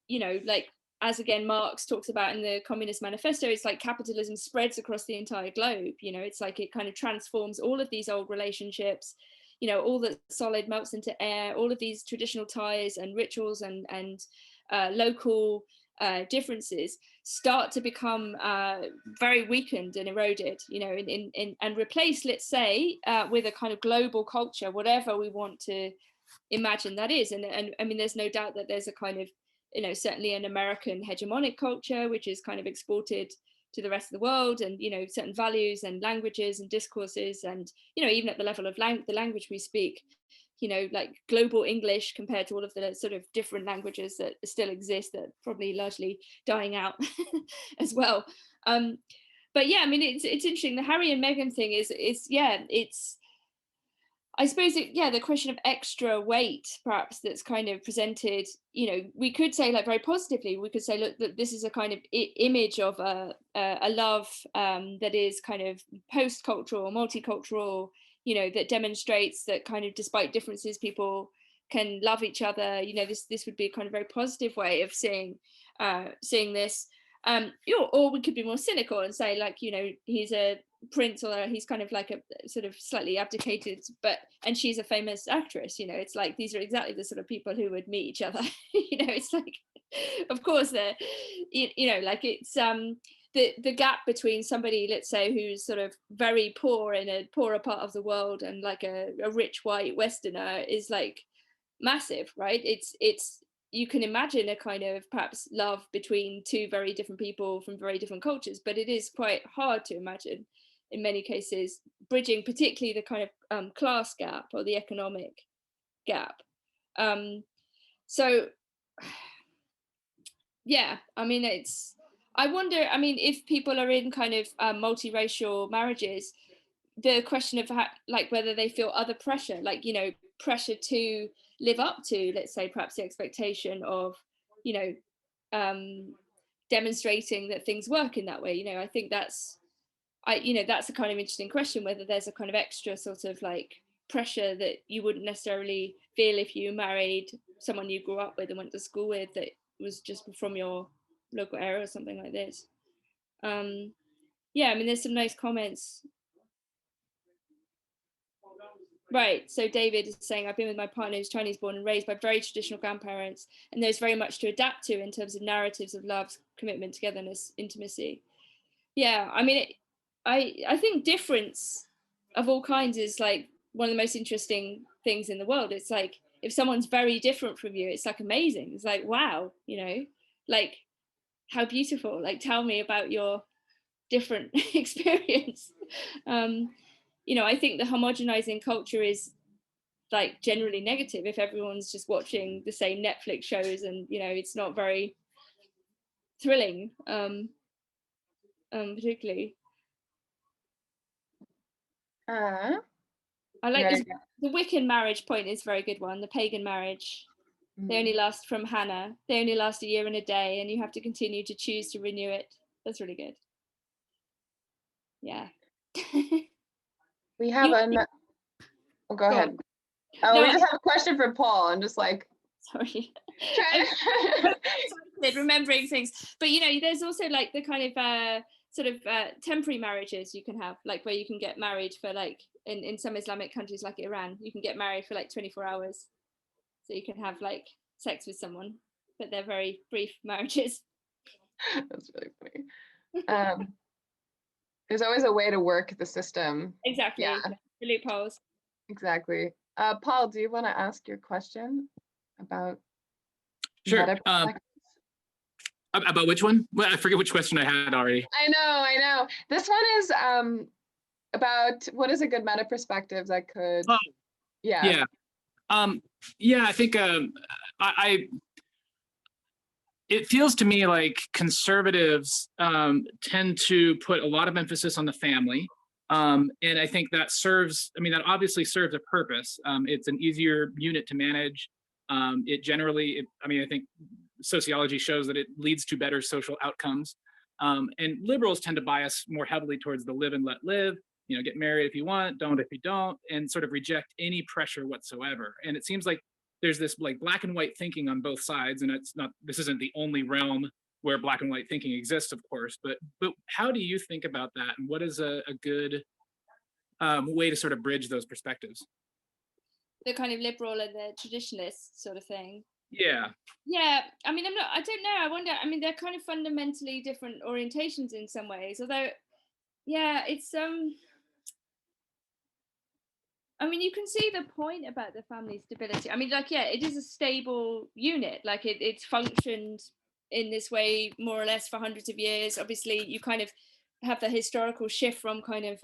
you know, like, as again Marx talks about in the Communist Manifesto, it's like capitalism spreads across the entire globe. You know, it's like it kind of transforms all of these old relationships, you know, all the solid melts into air, all of these traditional ties and rituals and local differences start to become very weakened and eroded, you know, and replaced, let's say, with a kind of global culture, whatever we want to imagine that is. And I mean, there's no doubt that there's a kind of, you know, certainly an American hegemonic culture, which is kind of exported to the rest of the world, and, you know, certain values and languages and discourses, and, you know, even at the level of the language we speak, you know, like global English compared to all of the sort of different languages that still exist that are probably largely dying out as well. But yeah, I mean, it's interesting. The Harry and Meghan thing is yeah, it's, I suppose, the question of extra weight, perhaps, that's kind of presented, you know, we could say, like, very positively, we could say, look, that this is a kind of image of a love that is kind of post-cultural, multicultural, you know, that demonstrates that kind of despite differences, people can love each other. You know, this would be a kind of very positive way of seeing this. Or we could be more cynical and say, like, you know, he's a prince, or he's kind of like a sort of slightly abdicated, and she's a famous actress. You know, it's like these are exactly the sort of people who would meet each other. You know, it's like, of course, they're, you know, like it's the gap between somebody, let's say, who's sort of very poor in a poorer part of the world and like a rich white Westerner is like massive, right? It's you can imagine a kind of perhaps love between two very different people from very different cultures, but it is quite hard to imagine in many cases bridging particularly the kind of class gap or the economic gap. So yeah, I mean, I wonder, I mean, if people are in kind of multiracial marriages, the question of how, like, whether they feel other pressure, like, you know, pressure to live up to, let's say, perhaps the expectation of, you know, demonstrating that things work in that way. You know, I think that's that's a kind of interesting question, whether there's a kind of extra sort of like pressure that you wouldn't necessarily feel if you married someone you grew up with and went to school with, that was just from your local area or something like this. Yeah, I mean, there's some nice comments. Right, so David is saying, I've been with my partner who's Chinese born and raised by very traditional grandparents, and there's very much to adapt to in terms of narratives of love, commitment, togetherness, intimacy. Yeah, I mean, I think difference of all kinds is like one of the most interesting things in the world. It's like, if someone's very different from you, it's like amazing. It's like, wow, you know, like how beautiful, like tell me about your different experience. You know, I think the homogenizing culture is like generally negative if everyone's just watching the same Netflix shows, and you know, it's not very thrilling, particularly. I like this, the Wiccan marriage point is a very good one. The pagan marriage, they only last, from Hannah, they only last a year and a day, and you have to continue to choose to renew it. That's really good. Yeah. We have oh, go ahead. Oh, no, we just have a question for Paul. I'm just like, sorry. Remembering things. But you know, there's also like the kind of sort of temporary marriages you can have, like where you can get married for like, in some Islamic countries like Iran, you can get married for like 24 hours. So you can have like sex with someone, but they're very brief marriages. That's really funny. There's always a way to work the system. Exactly. Yeah. The loopholes. Exactly. Paul, do you want to ask your question about? Sure. About which one? Well, I forget which question I had already. I know. This one is about what is a good meta perspective that could. Oh, yeah. Yeah, I think it feels to me like conservatives tend to put a lot of emphasis on the family. And I think that serves, I mean, that obviously serves a purpose. It's an easier unit to manage. It generally, I mean, I think sociology shows that it leads to better social outcomes. And liberals tend to bias more heavily towards the live and let live, you know, get married if you want, don't if you don't, and sort of reject any pressure whatsoever. And it seems like there's this like black and white thinking on both sides, and it's not, this isn't the only realm where black and white thinking exists, of course, but how do you think about that? And what is a good way to sort of bridge those perspectives? The kind of liberal and the traditionalist sort of thing. Yeah. Yeah, I mean, I don't know. I wonder, I mean, they're kind of fundamentally different orientations in some ways, although, yeah, it's, I mean, you can see the point about the family stability. I mean, like, yeah, it is a stable unit. Like it's functioned in this way more or less for hundreds of years. Obviously, you kind of have the historical shift from kind of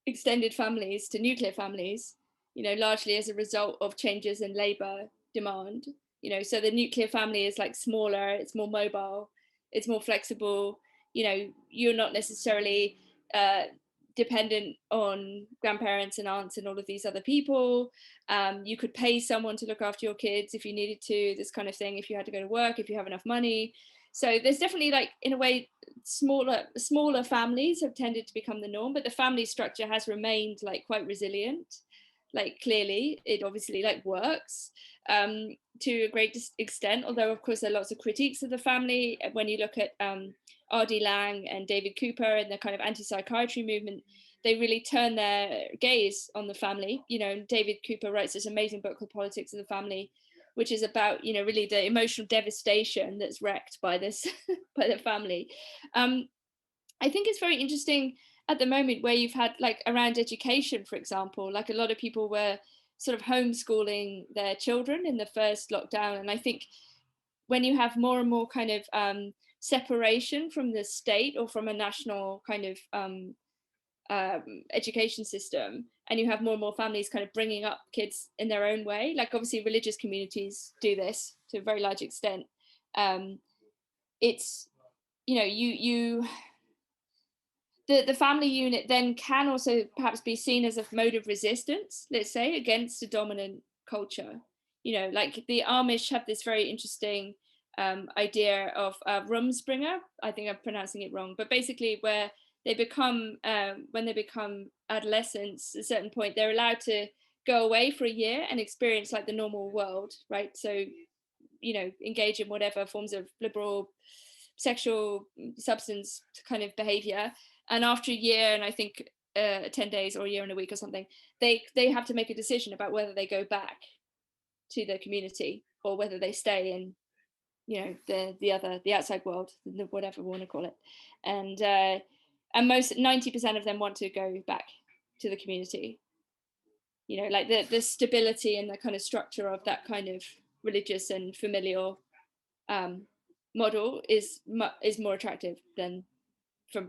extended families to nuclear families, you know, largely as a result of changes in labor demand, you know, so the nuclear family is like smaller, it's more mobile, it's more flexible, you know, you're not necessarily dependent on grandparents and aunts and all of these other people. You could pay someone to look after your kids if you needed to, this kind of thing, if you had to go to work, if you have enough money. So there's definitely, like, in a way, smaller families have tended to become the norm, but the family structure has remained like quite resilient. Like clearly it obviously like works to a great extent, although of course there are lots of critiques of the family. When you look at R.D. Laing and David Cooper and the kind of anti-psychiatry movement, they really turn their gaze on the family. You know, David Cooper writes this amazing book called Politics of the Family, which is about, you know, really the emotional devastation that's wreaked by this, by the family. I think it's very interesting at the moment where you've had, like, around education, for example, like a lot of people were sort of homeschooling their children in the first lockdown. And I think when you have more and more kind of separation from the state or from a national kind of education system, and you have more and more families kind of bringing up kids in their own way, like obviously religious communities do this to a very large extent. It's, you know, the family unit then can also perhaps be seen as a mode of resistance, let's say, against a dominant culture. You know, like the Amish have this very interesting idea of Rumspringer. I think I'm pronouncing it wrong, but basically where they become, when they become adolescents, at a certain point, they're allowed to go away for a year and experience like the normal world, right? So, you know, engage in whatever forms of liberal sexual substance kind of behavior. And after a year, and I think 10 days or a year and a week or something, they have to make a decision about whether they go back to the community or whether they stay in, you know, the outside world, whatever we want to call it. And most 90% of them want to go back to the community. You know, like the stability and the kind of structure of that kind of religious and familial model is more attractive than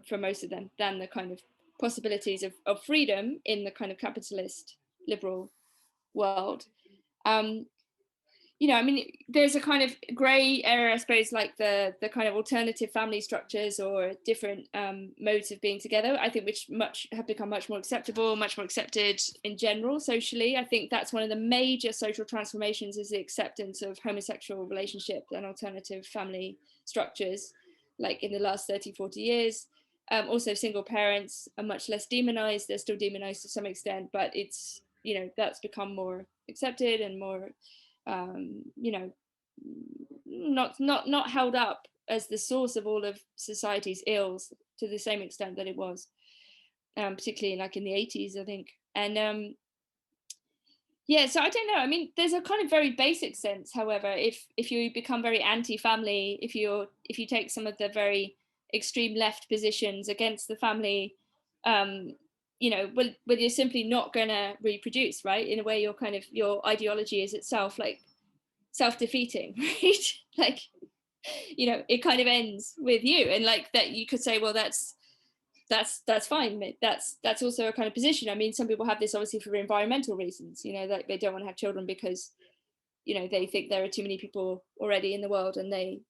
for most of them than the kind of possibilities of freedom in the kind of capitalist liberal world. You know, I mean, there's a kind of grey area, I suppose, like the kind of alternative family structures or different modes of being together, I think, which have become much more acceptable, much more accepted in general socially. I think that's one of the major social transformations, is the acceptance of homosexual relationship and alternative family structures, like in the last 30, 40 years. Also, single parents are much less demonized. They're still demonized to some extent, but it's, you know, that's become more accepted and more you know, not held up as the source of all of society's ills to the same extent that it was, particularly like in the 80s, I think. And yeah, so I don't know. I mean, there's a kind of very basic sense, however, if you become very anti-family, if you take some of the very extreme left positions against the family, you know, well, you're simply not going to reproduce, right? In a way, your ideology is itself like self-defeating, right? Like, you know, it kind of ends with you, and like that you could say, well, that's fine. That's also a kind of position. I mean, some people have this obviously for environmental reasons, you know, like they don't want to have children because, you know, they think there are too many people already in the world and they,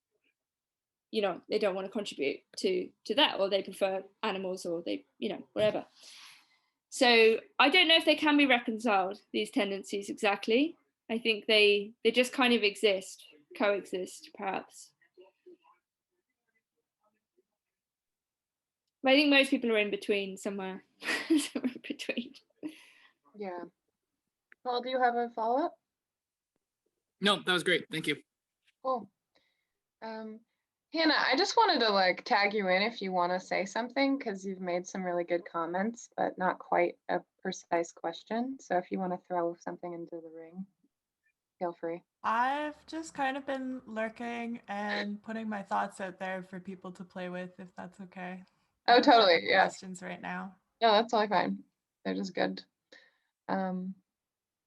you know, they don't want to contribute to that, or they prefer animals, or they, you know, whatever. So I don't know if they can be reconciled, these tendencies, exactly. I think they just kind of coexist, perhaps. But I think most people are in between somewhere, somewhere in between. Yeah. Paul, do you have a follow-up? No, that was great. Thank you. Cool. Hannah, I just wanted to like tag you in if you want to say something, because you've made some really good comments, but not quite a precise question. So if you want to throw something into the ring, feel free. I've just kind of been lurking and putting my thoughts out there for people to play with, if that's okay. Oh, totally. Yeah. Questions right now. No, that's totally fine. They're just good.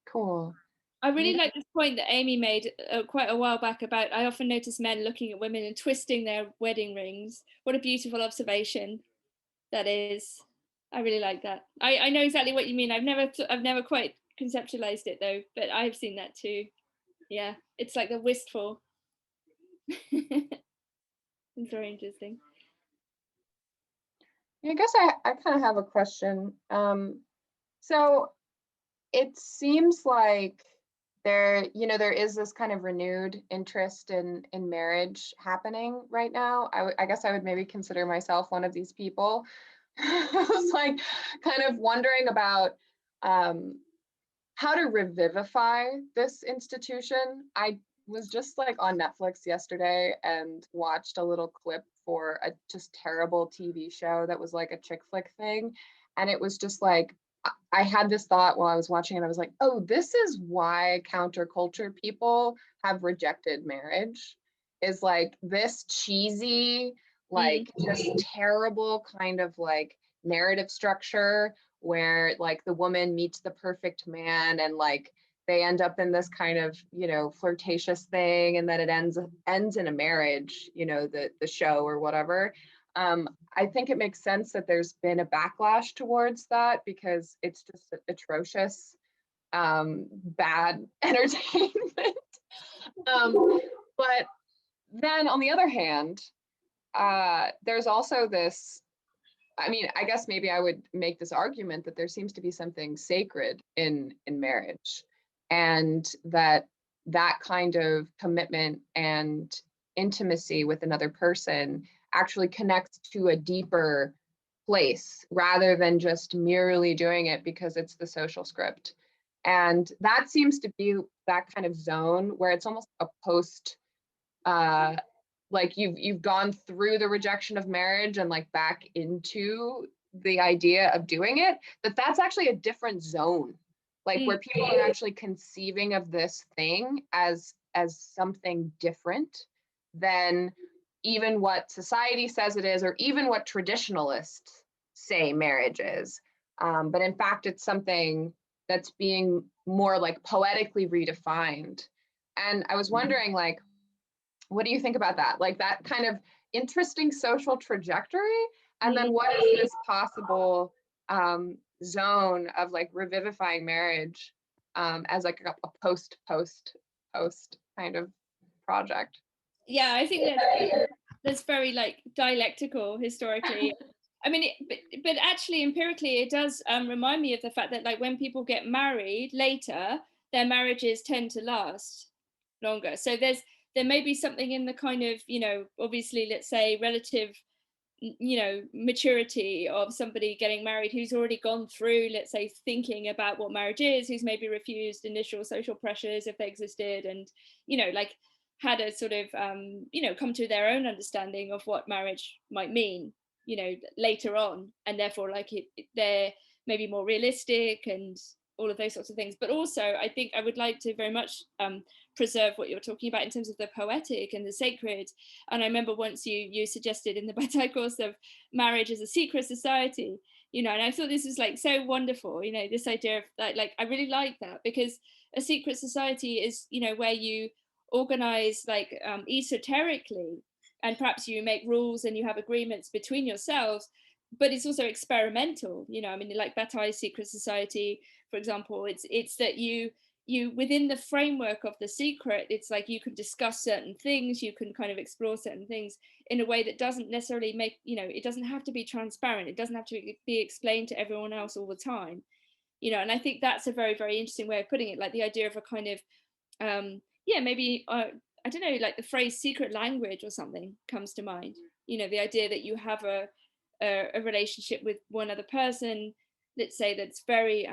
Cool. I really like this point that Amy made quite a while back about, I often notice men looking at women and twisting their wedding rings. What a beautiful observation that is. I really like that. I know exactly what you mean. I've never quite conceptualized it though, but I've seen that too. Yeah, it's like the wistful. It's very interesting. I guess I kind of have a question. So it seems like there is this kind of renewed interest in marriage happening right now. I guess I would maybe consider myself one of these people. I was like kind of wondering about how to revivify this institution. I was just like on Netflix yesterday and watched a little clip for a just terrible TV show that was like a chick flick thing. And it was just like, I had this thought while I was watching it. I was like, oh, this is why counterculture people have rejected marriage, is like this cheesy, like just terrible kind of like narrative structure where like the woman meets the perfect man and like they end up in this kind of, you know, flirtatious thing, and then it ends in a marriage, you know, the show or whatever. I think it makes sense that there's been a backlash towards that because it's just atrocious, bad entertainment. But then on the other hand, there's also this, I mean, I guess maybe I would make this argument that there seems to be something sacred in marriage, and that kind of commitment and intimacy with another person actually connects to a deeper place rather than just merely doing it because it's the social script. And that seems to be that kind of zone where it's almost a post, like you've gone through the rejection of marriage and like back into the idea of doing it, that's actually a different zone, like where people are actually conceiving of this thing as something different than even what society says it is, or even what traditionalists say marriage is. But in fact, it's something that's being more like poetically redefined. And I was wondering, like, what do you think about that? Like that kind of interesting social trajectory, and then what is this possible zone of like revivifying marriage as like a post kind of project? Yeah, I think that's very like dialectical historically. I mean, but actually empirically, it does remind me of the fact that like when people get married later, their marriages tend to last longer. So there may be something in the kind of, you know, obviously, let's say relative, you know, maturity of somebody getting married who's already gone through, let's say, thinking about what marriage is, who's maybe refused initial social pressures if they existed, and, you know, like had a sort of, you know, come to their own understanding of what marriage might mean, you know, later on, and therefore like they're maybe more realistic and all of those sorts of things. But also I think I would like to very much preserve what you're talking about in terms of the poetic and the sacred. And I remember once you suggested in the Bataille course of marriage as a secret society, you know, and I thought this was like so wonderful, you know, this idea of like I really like that, because a secret society is, you know, where you organize like esoterically, and perhaps you make rules and you have agreements between yourselves, but it's also experimental, you know. I mean, like Bataille's secret society, for example, it's that you within the framework of the secret, it's like you can discuss certain things, you can kind of explore certain things in a way that doesn't necessarily make, you know, it doesn't have to be transparent, it doesn't have to be explained to everyone else all the time, you know. And I think that's a very, very interesting way of putting it, like the idea of a kind of yeah, maybe I don't know, like the phrase secret language or something comes to mind, you know, the idea that you have a relationship with one other person, let's say, that's very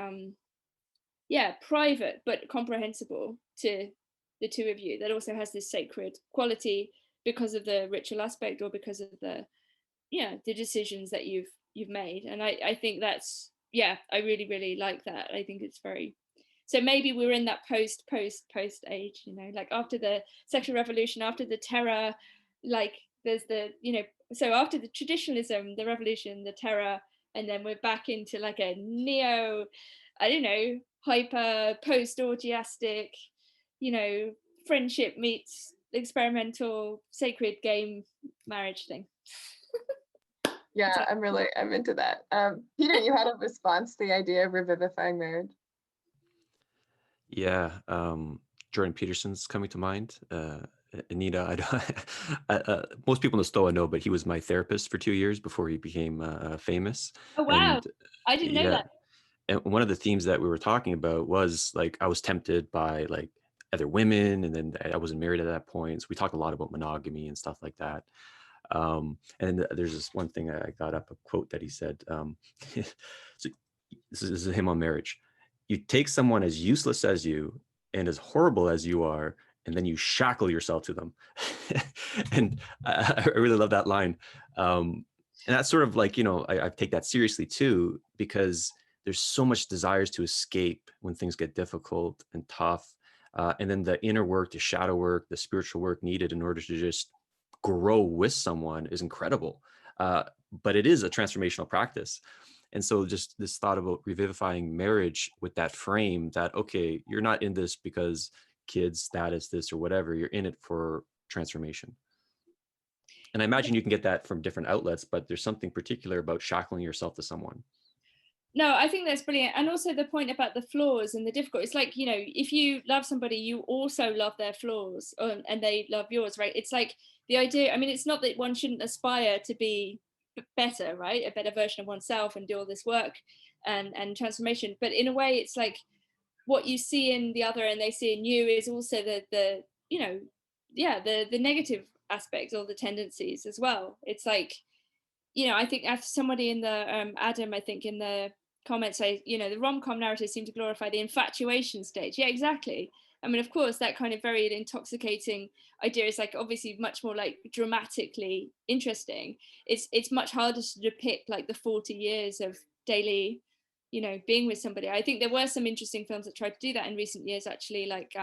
yeah, private but comprehensible to the two of you, that also has this sacred quality because of the ritual aspect or because of the, yeah, the decisions that you've made. And I think that's, yeah, I really, really like that. I think it's very, so maybe we're in that post age, you know, like after the sexual revolution, after the terror, like there's the, you know, so after the traditionalism, the revolution, the terror, and then we're back into like a neo, I don't know, hyper post orgiastic, you know, friendship meets experimental sacred game marriage thing. Yeah, I'm into that. Peter, you had a response to the idea of revivifying marriage. Yeah, Jordan Peterson's coming to mind. Anita, most people in the Stoa know, but he was my therapist for 2 years before he became famous. Oh wow, And I didn't know that. And one of the themes that we were talking about was like I was tempted by like other women, and then I wasn't married at that point. So we talked a lot about monogamy and stuff like that. And there's this one thing I got up, a quote that he said. So this is him on marriage. You take someone as useless as you and as horrible as you are, and then you shackle yourself to them. And I really love that line. And that's sort of like, you know, I take that seriously too, because there's so much desires to escape when things get difficult and tough. And then the inner work, the shadow work, the spiritual work needed in order to just grow with someone is incredible. But it is a transformational practice. And so just this thought about revivifying marriage with that frame that, okay, you're not in this because kids, status, this or whatever, you're in it for transformation. And I imagine you can get that from different outlets, but there's something particular about shackling yourself to someone. No, I think that's brilliant. And also the point about the flaws and the difficult, it's like, you know, if you love somebody, you also love their flaws, and they love yours, right? It's like the idea, I mean, it's not that one shouldn't aspire to be better, right? A better version of oneself and do all this work and transformation. But in a way, it's like what you see in the other and they see in you is also the you know, yeah, the negative aspects, all the tendencies as well. It's like, you know, I think after somebody in the Adam, I think in the comments say, you know, the rom-com narratives seem to glorify the infatuation stage. Yeah, exactly. I mean, of course, that kind of very intoxicating idea is like obviously much more like dramatically interesting. It's much harder to depict like the 40 years of daily, you know, being with somebody. I think there were some interesting films that tried to do that in recent years, actually, like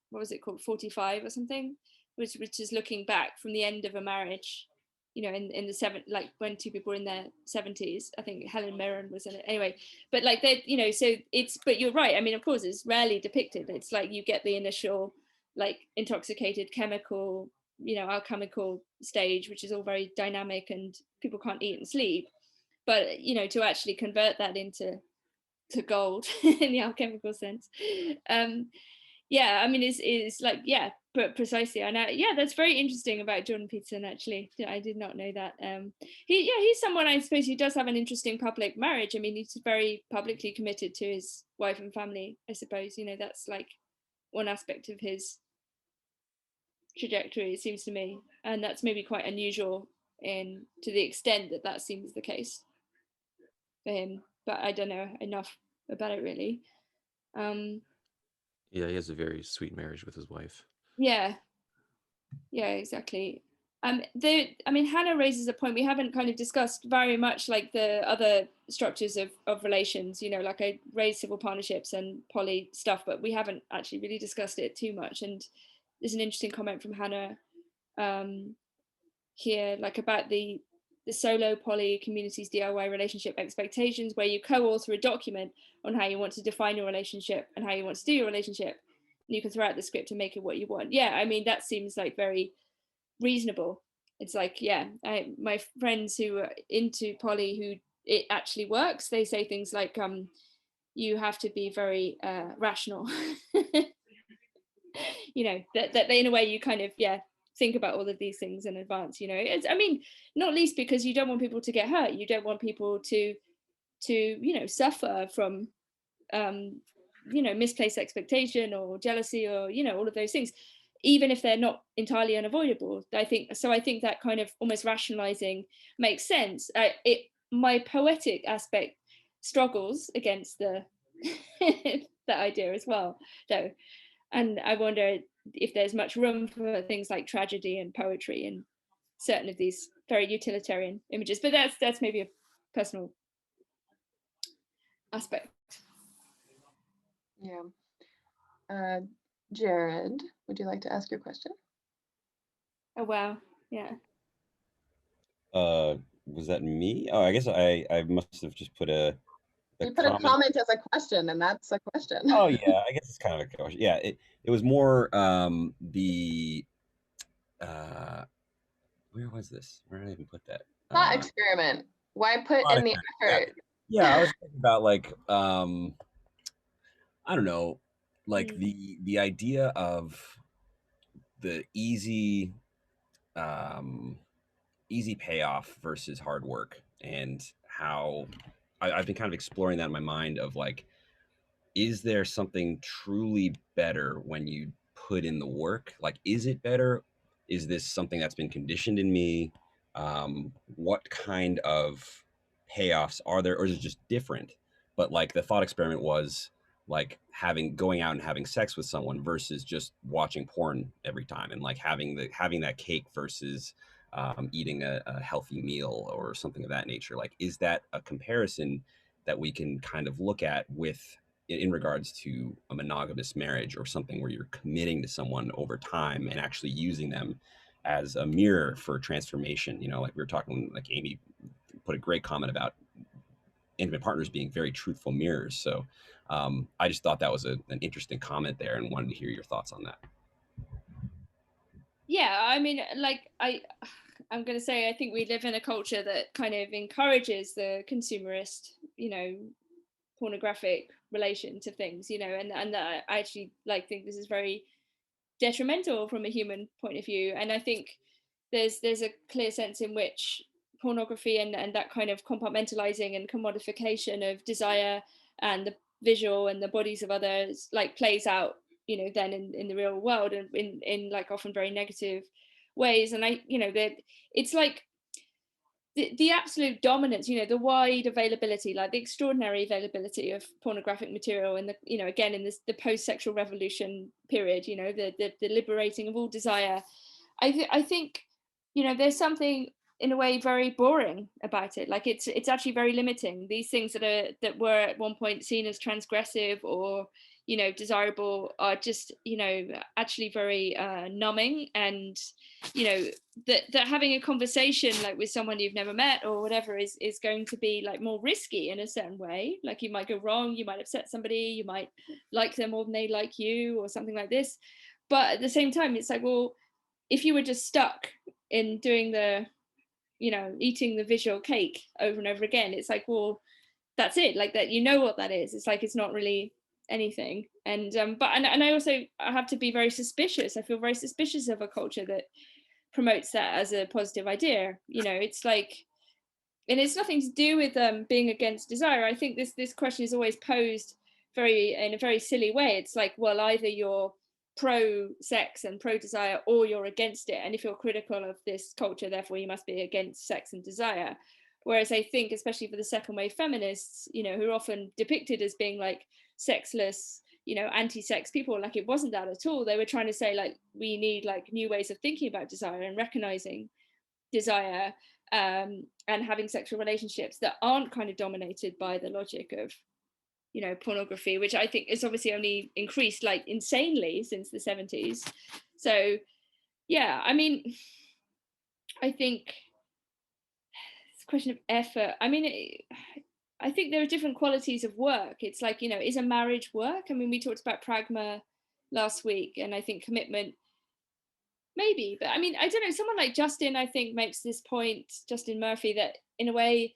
what was it called, 45 or something, which is looking back from the end of a marriage, you know, in the like when two people were in their 70s. I think Helen Mirren was in it anyway, but like they, you know, so it's, but you're right, I mean, of course it's rarely depicted. It's like you get the initial like intoxicated chemical, you know, alchemical stage, which is all very dynamic and people can't eat and sleep, but you know, to actually convert that into gold in the alchemical sense, yeah, I mean, it's like, yeah, but precisely. And yeah, that's very interesting about Jordan Peterson, actually. I did not know that. He's someone, I suppose, who does have an interesting public marriage. I mean, he's very publicly committed to his wife and family, I suppose. You know, that's like one aspect of his trajectory, it seems to me. And that's maybe quite unusual in to the extent that that seems the case for him. But I don't know enough about it, really. Yeah, he has a very sweet marriage with his wife. Yeah, exactly. I mean, Hannah raises a point we haven't kind of discussed very much, like the other structures of relations, you know, like I raised civil partnerships and poly stuff, but we haven't actually really discussed it too much. And there's an interesting comment from Hannah here, like about the solo poly communities DIY relationship expectations, where you co-author a document on how you want to define your relationship and how you want to do your relationship. And you can throw out the script and make it what you want. Yeah, I mean, that seems like very reasonable. It's like, yeah, my friends who are into poly, who it actually works, they say things like, you have to be very rational. You know, that in a way you kind of, yeah, think about all of these things in advance, you know. It's, I mean, not least because you don't want people to get hurt. You don't want people to you know, suffer from you know, misplaced expectation or jealousy or, you know, all of those things, even if they're not entirely unavoidable. I think that kind of almost rationalizing makes sense. My poetic aspect struggles against the that idea as well, though. And I wonder if there's much room for things like tragedy and poetry and certain of these very utilitarian images. But that's maybe a personal aspect. Yeah. Jared, would you like to ask your question? Oh, wow. Yeah. Was that me? Oh, I guess I must have just put a You put a comment as a question, and that's a question. Oh yeah, I guess it's kind of a question. Yeah, it was more the where was this? Where did I even put that? Thought experiment. Why put in the effort? Yeah, I was thinking about like I don't know, like the idea of the easy payoff versus hard work, and how I've been kind of exploring that in my mind of like, is there something truly better when you put in the work? Like, is it better? Is this something that's been conditioned in me? What kind of payoffs are there, or is it just different? But like the thought experiment was like going out and having sex with someone versus just watching porn every time, and like having that cake versus eating a healthy meal or something of that nature. Like, is that a comparison that we can kind of look at with in regards to a monogamous marriage, or something where you're committing to someone over time and actually using them as a mirror for transformation? You know, like we were talking, like Amy put a great comment about intimate partners being very truthful mirrors. So I just thought that was an interesting comment there, and wanted to hear your thoughts on that. Yeah, I mean, like I'm going to say, I think we live in a culture that kind of encourages the consumerist, you know, pornographic relation to things, you know, and I actually think this is very detrimental from a human point of view. And I think there's a clear sense in which pornography and that kind of compartmentalizing and commodification of desire and the visual and the bodies of others like plays out, you know, then in the real world, and in like often very negative ways. And it's like the absolute dominance, the wide availability, like the extraordinary availability of pornographic material in the, again, in the post-sexual revolution period, the liberating of all desire. I think, there's something in a way very boring about it. Like it's actually very limiting. These things that were at one point seen as transgressive or desirable are just actually very numbing. And that having a conversation like with someone you've never met or whatever is going to be like more risky in a certain way. Like you might go wrong, you might upset somebody, you might like them more than they like you or something like this. But at the same time, it's like, well, if you were just stuck in doing the eating the visual cake over and over again, it's like, well, that's it. Like that, what that is. It's like, it's not really anything. And I have to be very suspicious. I feel very suspicious of a culture that promotes that as a positive idea. It's like, and it's nothing to do with being against desire. I think this question is always posed in a very silly way. It's like, well, either you're pro-sex and pro-desire or you're against it, and if you're critical of this culture, therefore you must be against sex and desire. Whereas I think, especially for the second wave feminists, who are often depicted as being like sexless, anti-sex people, like it wasn't that at all. They were trying to say like we need like new ways of thinking about desire and recognizing desire and having sexual relationships that aren't kind of dominated by the logic of pornography, which I think is obviously only increased like insanely since the 70s. So yeah, I mean, I think it's a question of effort. I mean, I think there are different qualities of work. It's like, is a marriage work? I mean, we talked about pragma last week, and I think commitment maybe, but I mean, I don't know, someone like Justin, I think, makes this point, Justin Murphy, that in a way,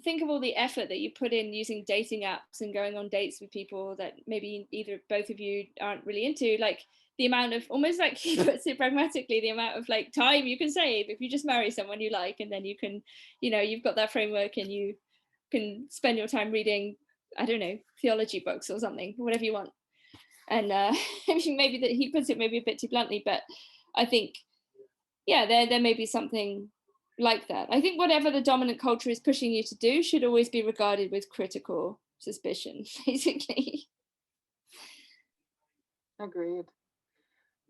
think of all the effort that you put in using dating apps and going on dates with people that maybe either both of you aren't really into, like the amount of, almost like he puts it pragmatically, the amount of like time you can save if you just marry someone you like, and then you can, you've got that framework and you can spend your time reading, I don't know, theology books or something, whatever you want. And I mean, maybe that he puts it maybe a bit too bluntly, but I think, yeah, there may be something like that. I think whatever the dominant culture is pushing you to do should always be regarded with critical suspicion, basically. Agreed.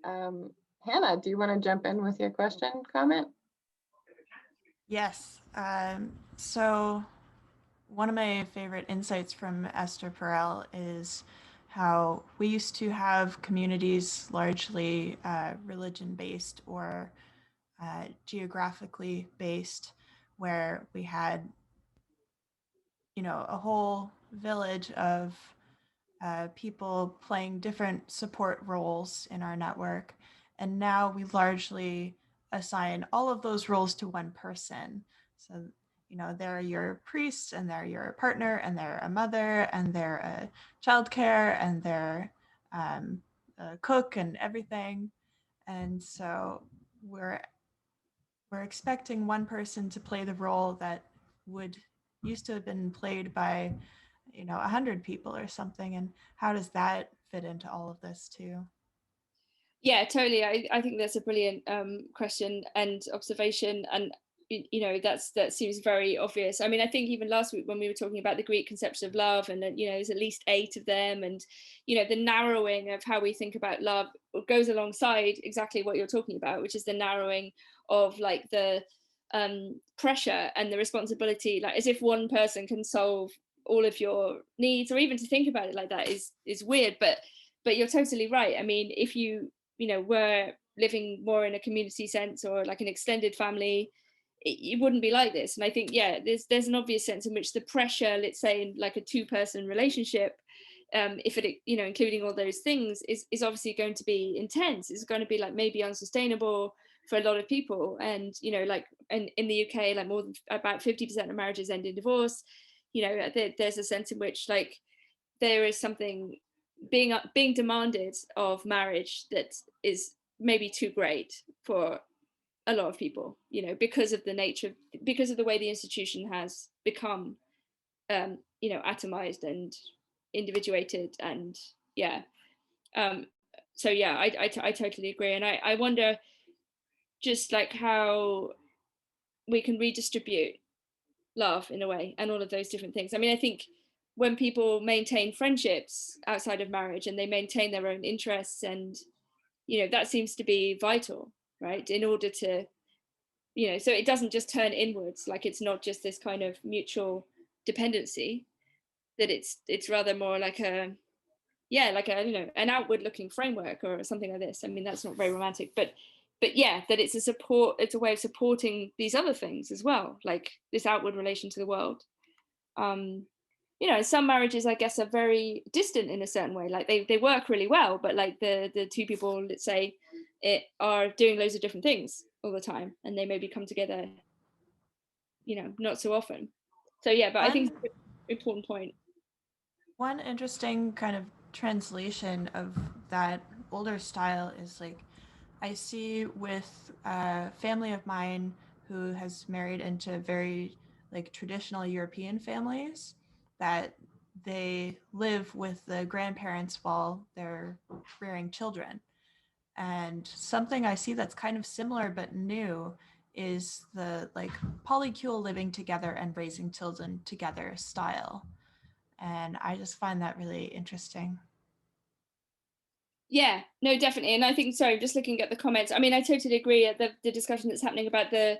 Hannah, do you want to jump in with your question, comment? Yes. So one of my favorite insights from Esther Perel is how we used to have communities largely religion-based or geographically based, where we had, a whole village of people playing different support roles in our network. And now we largely assign all of those roles to one person. So, they're your priest, and they're your partner, and they're a mother, and they're a childcare, and they're a cook, and everything. And so we're expecting one person to play the role that would used to have been played by 100 people or something. And how does that fit into all of this too? Yeah, totally. I think that's a brilliant question and observation, and that seems very obvious. I mean, I think even last week when we were talking about the Greek conception of love, and that there's at least 8 of them, and the narrowing of how we think about love goes alongside exactly what you're talking about, which is the narrowing of like the pressure and the responsibility, like as if one person can solve all of your needs, or even to think about it like that is weird. But you're totally right. I mean, if you were living more in a community sense or like an extended family, it wouldn't be like this. And I think, yeah, there's an obvious sense in which the pressure, let's say in like a 2-person relationship, if it, including all those things, is obviously going to be intense. It's going to be like maybe unsustainable for a lot of people. And like in the UK, like more than about 50% of marriages end in divorce. There's a sense in which like there is something being demanded of marriage that is maybe too great for a lot of people, because of the nature, because of the way the institution has become, atomized and individuated. And yeah, so yeah, I totally agree. And I wonder, just like how we can redistribute love in a way, and all of those different things. I mean, I think when people maintain friendships outside of marriage and they maintain their own interests, and that seems to be vital, right, in order to so it doesn't just turn inwards, like it's not just this kind of mutual dependency, that it's rather more like a like a an outward looking framework or something like this. I mean, that's not very romantic, but yeah, that it's a way of supporting these other things as well, like this outward relation to the world. Some marriages, I guess, are very distant in a certain way, like they work really well, but like the two people, let's say, are doing loads of different things all the time, and they maybe come together not so often. So yeah, but I think it's an important point. One interesting kind of translation of that older style is like, I see with a family of mine who has married into very like traditional European families, that they live with the grandparents while they're rearing children. And something I see that's kind of similar but new is the like polycule living together and raising children together style. And I just find that really interesting. Yeah, no, definitely. And I think, sorry, just looking at the comments, I mean, I totally agree at the discussion that's happening about the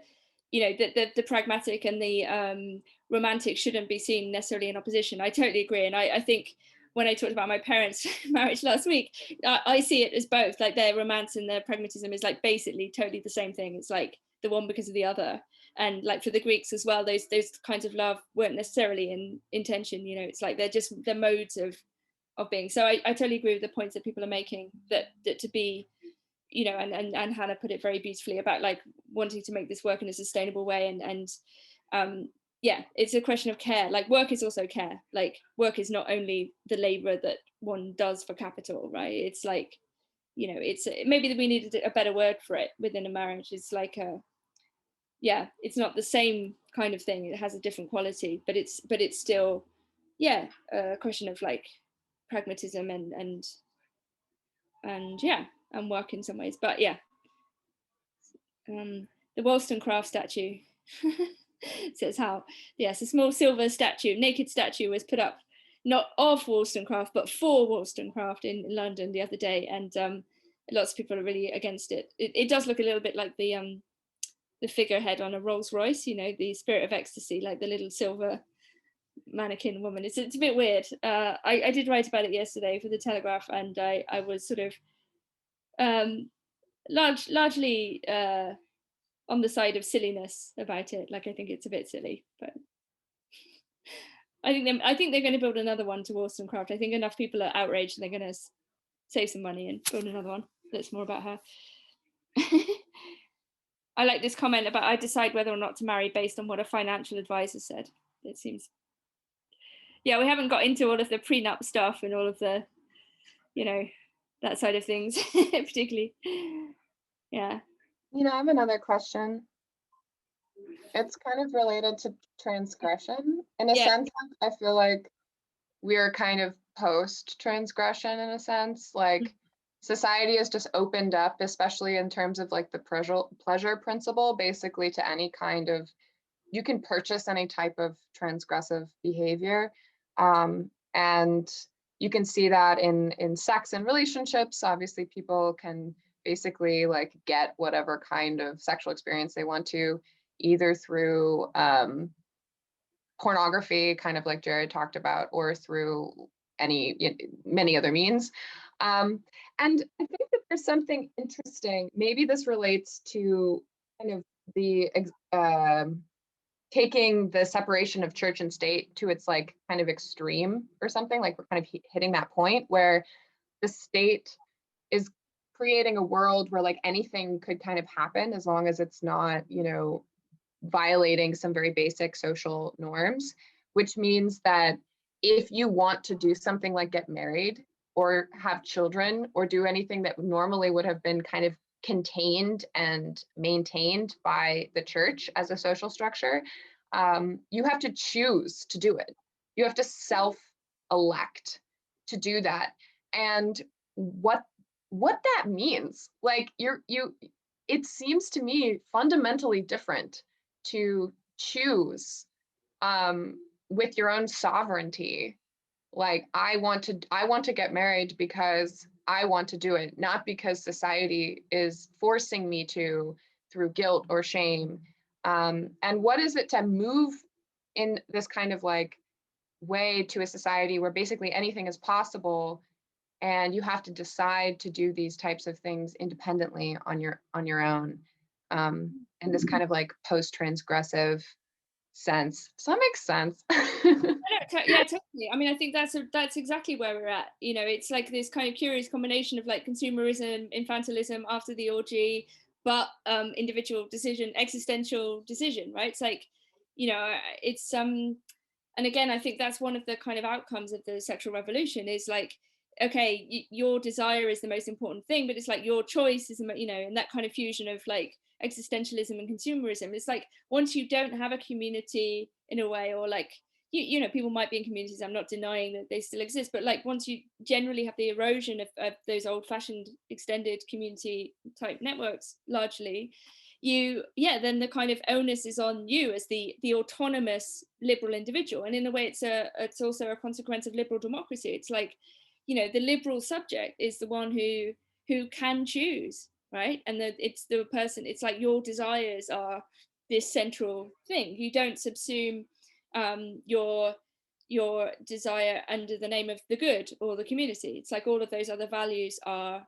pragmatic and the romantic shouldn't be seen necessarily in opposition. I totally agree. And I think when I talked about my parents' marriage last week, I see it as both, like their romance and their pragmatism is like basically totally the same thing. It's like the one because of the other. And like for the Greeks as well, those kinds of love weren't necessarily in intention, it's like they're modes of being. So I totally agree with the points that people are making, that to be, and Hannah put it very beautifully about like wanting to make this work in a sustainable way, and yeah, it's a question of care. Like work is also care. Like work is not only the labor that one does for capital, right? It's like, it's maybe we needed a better word for it within a marriage. It's like it's not the same kind of thing. It has a different quality, but it's still, a question of like pragmatism and work in some ways. But yeah, the Wollstonecraft statue says how, yes, a small silver naked statue was put up, not of Wollstonecraft, but for Wollstonecraft in London the other day, and lots of people are really against it. It does look a little bit like the figurehead on a Rolls Royce, the Spirit of Ecstasy, like the little silver mannequin woman. It's a bit weird. I did write about it yesterday for the Telegraph, and I was sort of largely on the side of silliness about it. Like I think it's a bit silly, but I think they're going to build another one to Wollstonecraft. I think enough people are outraged and they're going to save some money and build another one that's more about her. I like this comment about I decide whether or not to marry based on what a financial advisor said. It seems, yeah, we haven't got into all of the prenup stuff and all of the, that side of things particularly. Yeah. I have another question. It's kind of related to transgression. In a sense, I feel like we're kind of post-transgression in a sense. Like society has just opened up, especially in terms of like the pleasure principle, basically to any kind of, you can purchase any type of transgressive behavior. And you can see that in sex and relationships. Obviously, people can basically like get whatever kind of sexual experience they want to, either through pornography, kind of like Jared talked about, or through many other means. And I think that there's something interesting. Maybe this relates to kind of the taking the separation of church and state to its like kind of extreme or something. Like we're kind of hitting that point where the state is creating a world where like anything could kind of happen as long as it's not, violating some very basic social norms, which means that if you want to do something like get married or have children or do anything that normally would have been kind of contained and maintained by the church as a social structure, you have to choose to do it. You have to self-elect to do that. And what that means, like it seems to me fundamentally different to choose with your own sovereignty. Like, I want to get married because I want to do it, not because society is forcing me to through guilt or shame. And what is it to move in this kind of like way to a society where basically anything is possible, and you have to decide to do these types of things independently on your own, in this kind of like post-transgressive sense. Does that make sense? Yeah, totally. I mean, I think that's exactly where we're at. You know, it's like this kind of curious combination of like consumerism, infantilism after the orgy, but individual decision, existential decision, right? It's like, you know, it's and again, I think that's one of the kind of outcomes of the sexual revolution is like, okay, your desire is the most important thing, but it's like your choice is, you know, and that kind of fusion of like existentialism and consumerism. It's like once you don't have a community in a way, or like, you know, people might be in communities, I'm not denying that they still exist, but like once you generally have the erosion of those old-fashioned extended community type networks largely, then the kind of onus is on you as the autonomous liberal individual. And in a way it's also a consequence of liberal democracy. It's like, you know, the liberal subject is the one who can choose, right? And it's the person, it's like your desires are this central thing. You don't subsume your desire under the name of the good or the community. It's like all of those other values are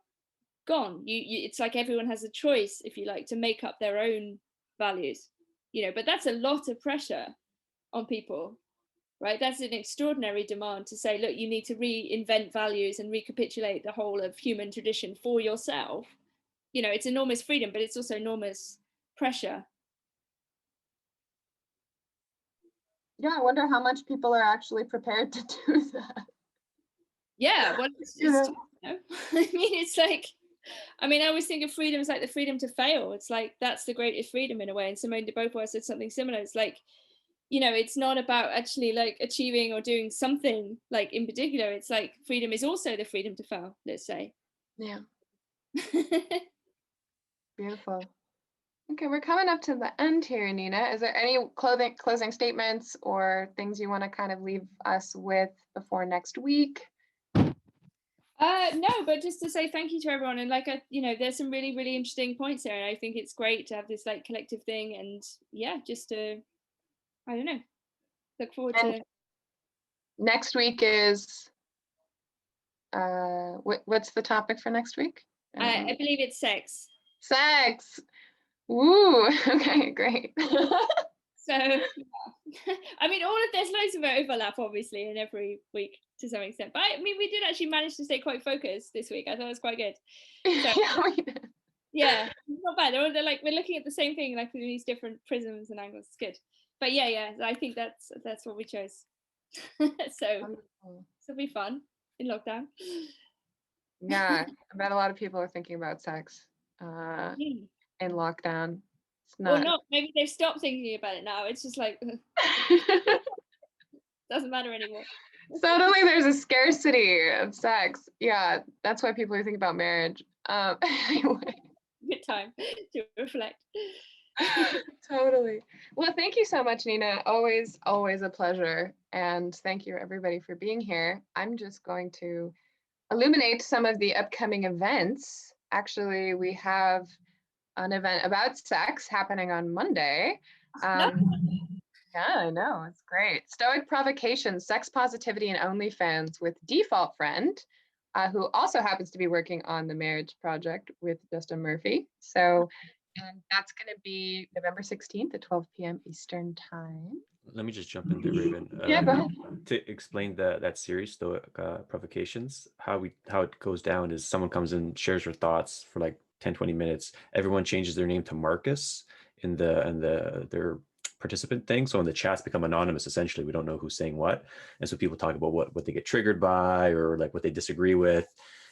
gone. It's like everyone has a choice, if you like, to make up their own values, you know. But that's a lot of pressure on people, right? That's an extraordinary demand to say, look, you need to reinvent values and recapitulate the whole of human tradition for yourself. You know, it's enormous freedom, but it's also enormous pressure. Yeah, I wonder how much people are actually prepared to do that. Yeah, well, it's just, you know, I mean, it's like, I mean, I always think of freedom as like the freedom to fail. It's like, that's the greatest freedom in a way. And Simone de Beauvoir said something similar. It's like, you know, it's not about actually like achieving or doing something like in particular. It's like freedom is also the freedom to fail, let's say. Yeah. Beautiful. Okay, we're coming up to the end here, Nina. Is there any closing statements or things you want to kind of leave us with before next week? No, but just to say thank you to everyone. And like, you know, there's some really, really interesting points there. And I think it's great to have this like collective thing. And yeah, just to, I don't know, look forward to. Next week is, what's the topic for next week? I believe it's sex. Sex. Woo. Okay, great. So, yeah. I mean, there's loads of overlap, obviously, in every week to some extent. But I mean, we did actually manage to stay quite focused this week. I thought it was quite good. So, yeah, we did. Yeah, not bad. They're like, we're looking at the same thing, like through these different prisms and angles. It's good. But yeah, I think that's what we chose. So it'll be fun in lockdown. Yeah, I bet a lot of people are thinking about sex in lockdown. It's not. Or not. Maybe they've stopped thinking about it now. It's just like doesn't matter anymore. Suddenly there's a scarcity of sex. Yeah, that's why people are thinking about marriage. Anyway. Good time to reflect. Totally. Well, thank you so much, Nina. Always a pleasure. And thank you everybody for being here. I'm just going to illuminate some of the upcoming events. Actually, we have an event about sex happening on Monday. Yeah, I know, it's great. Stoic Provocations, Sex Positivity and OnlyFans with Default Friend, who also happens to be working on the marriage project with Justin Murphy. So, and that's going to be November 16th at 12 p.m. Eastern Time. Let me just jump in there, Raven. Yeah, go ahead. To explain that series, Stoic Provocations, how it goes down is someone comes in, shares their thoughts for like 10-20 minutes. Everyone changes their name to Marcus in their participant thing. So when the chats become anonymous, essentially, we don't know who's saying what. And so people talk about what they get triggered by or like what they disagree with.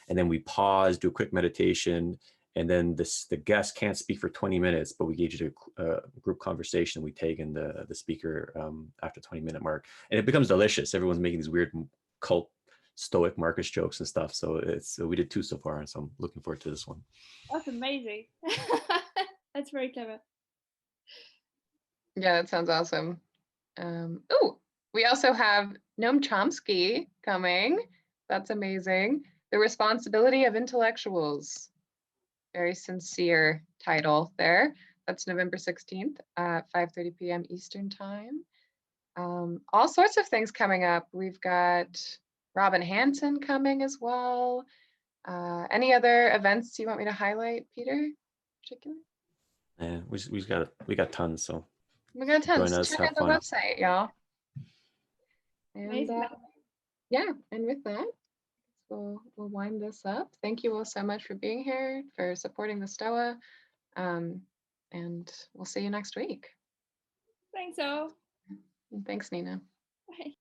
And then we pause, do a quick meditation. And then the guest can't speak for 20 minutes, but we engage in a group conversation. We take in the speaker after 20-minute mark. And it becomes delicious. Everyone's making these weird cult Stoic Marcus jokes and stuff. So we did 2 so far. And so I'm looking forward to this one. That's amazing. That's very clever. Yeah, that sounds awesome. Oh, we also have Noam Chomsky coming. That's amazing. The Responsibility of Intellectuals. Very sincere title there. That's November 16th at 5:30 p.m. Eastern Time. All sorts of things coming up. We've got Robin Hanson coming as well. Any other events you want me to highlight, Peter? Particularly? Yeah, we got tons. So We got tons. join us, Check have out the fun. website, y'all. And Amazing. yeah, and with that, we'll wind this up. Thank you all so much for being here, for supporting the STOA, and we'll see you next week. Thanks all. And thanks, Nina. Bye.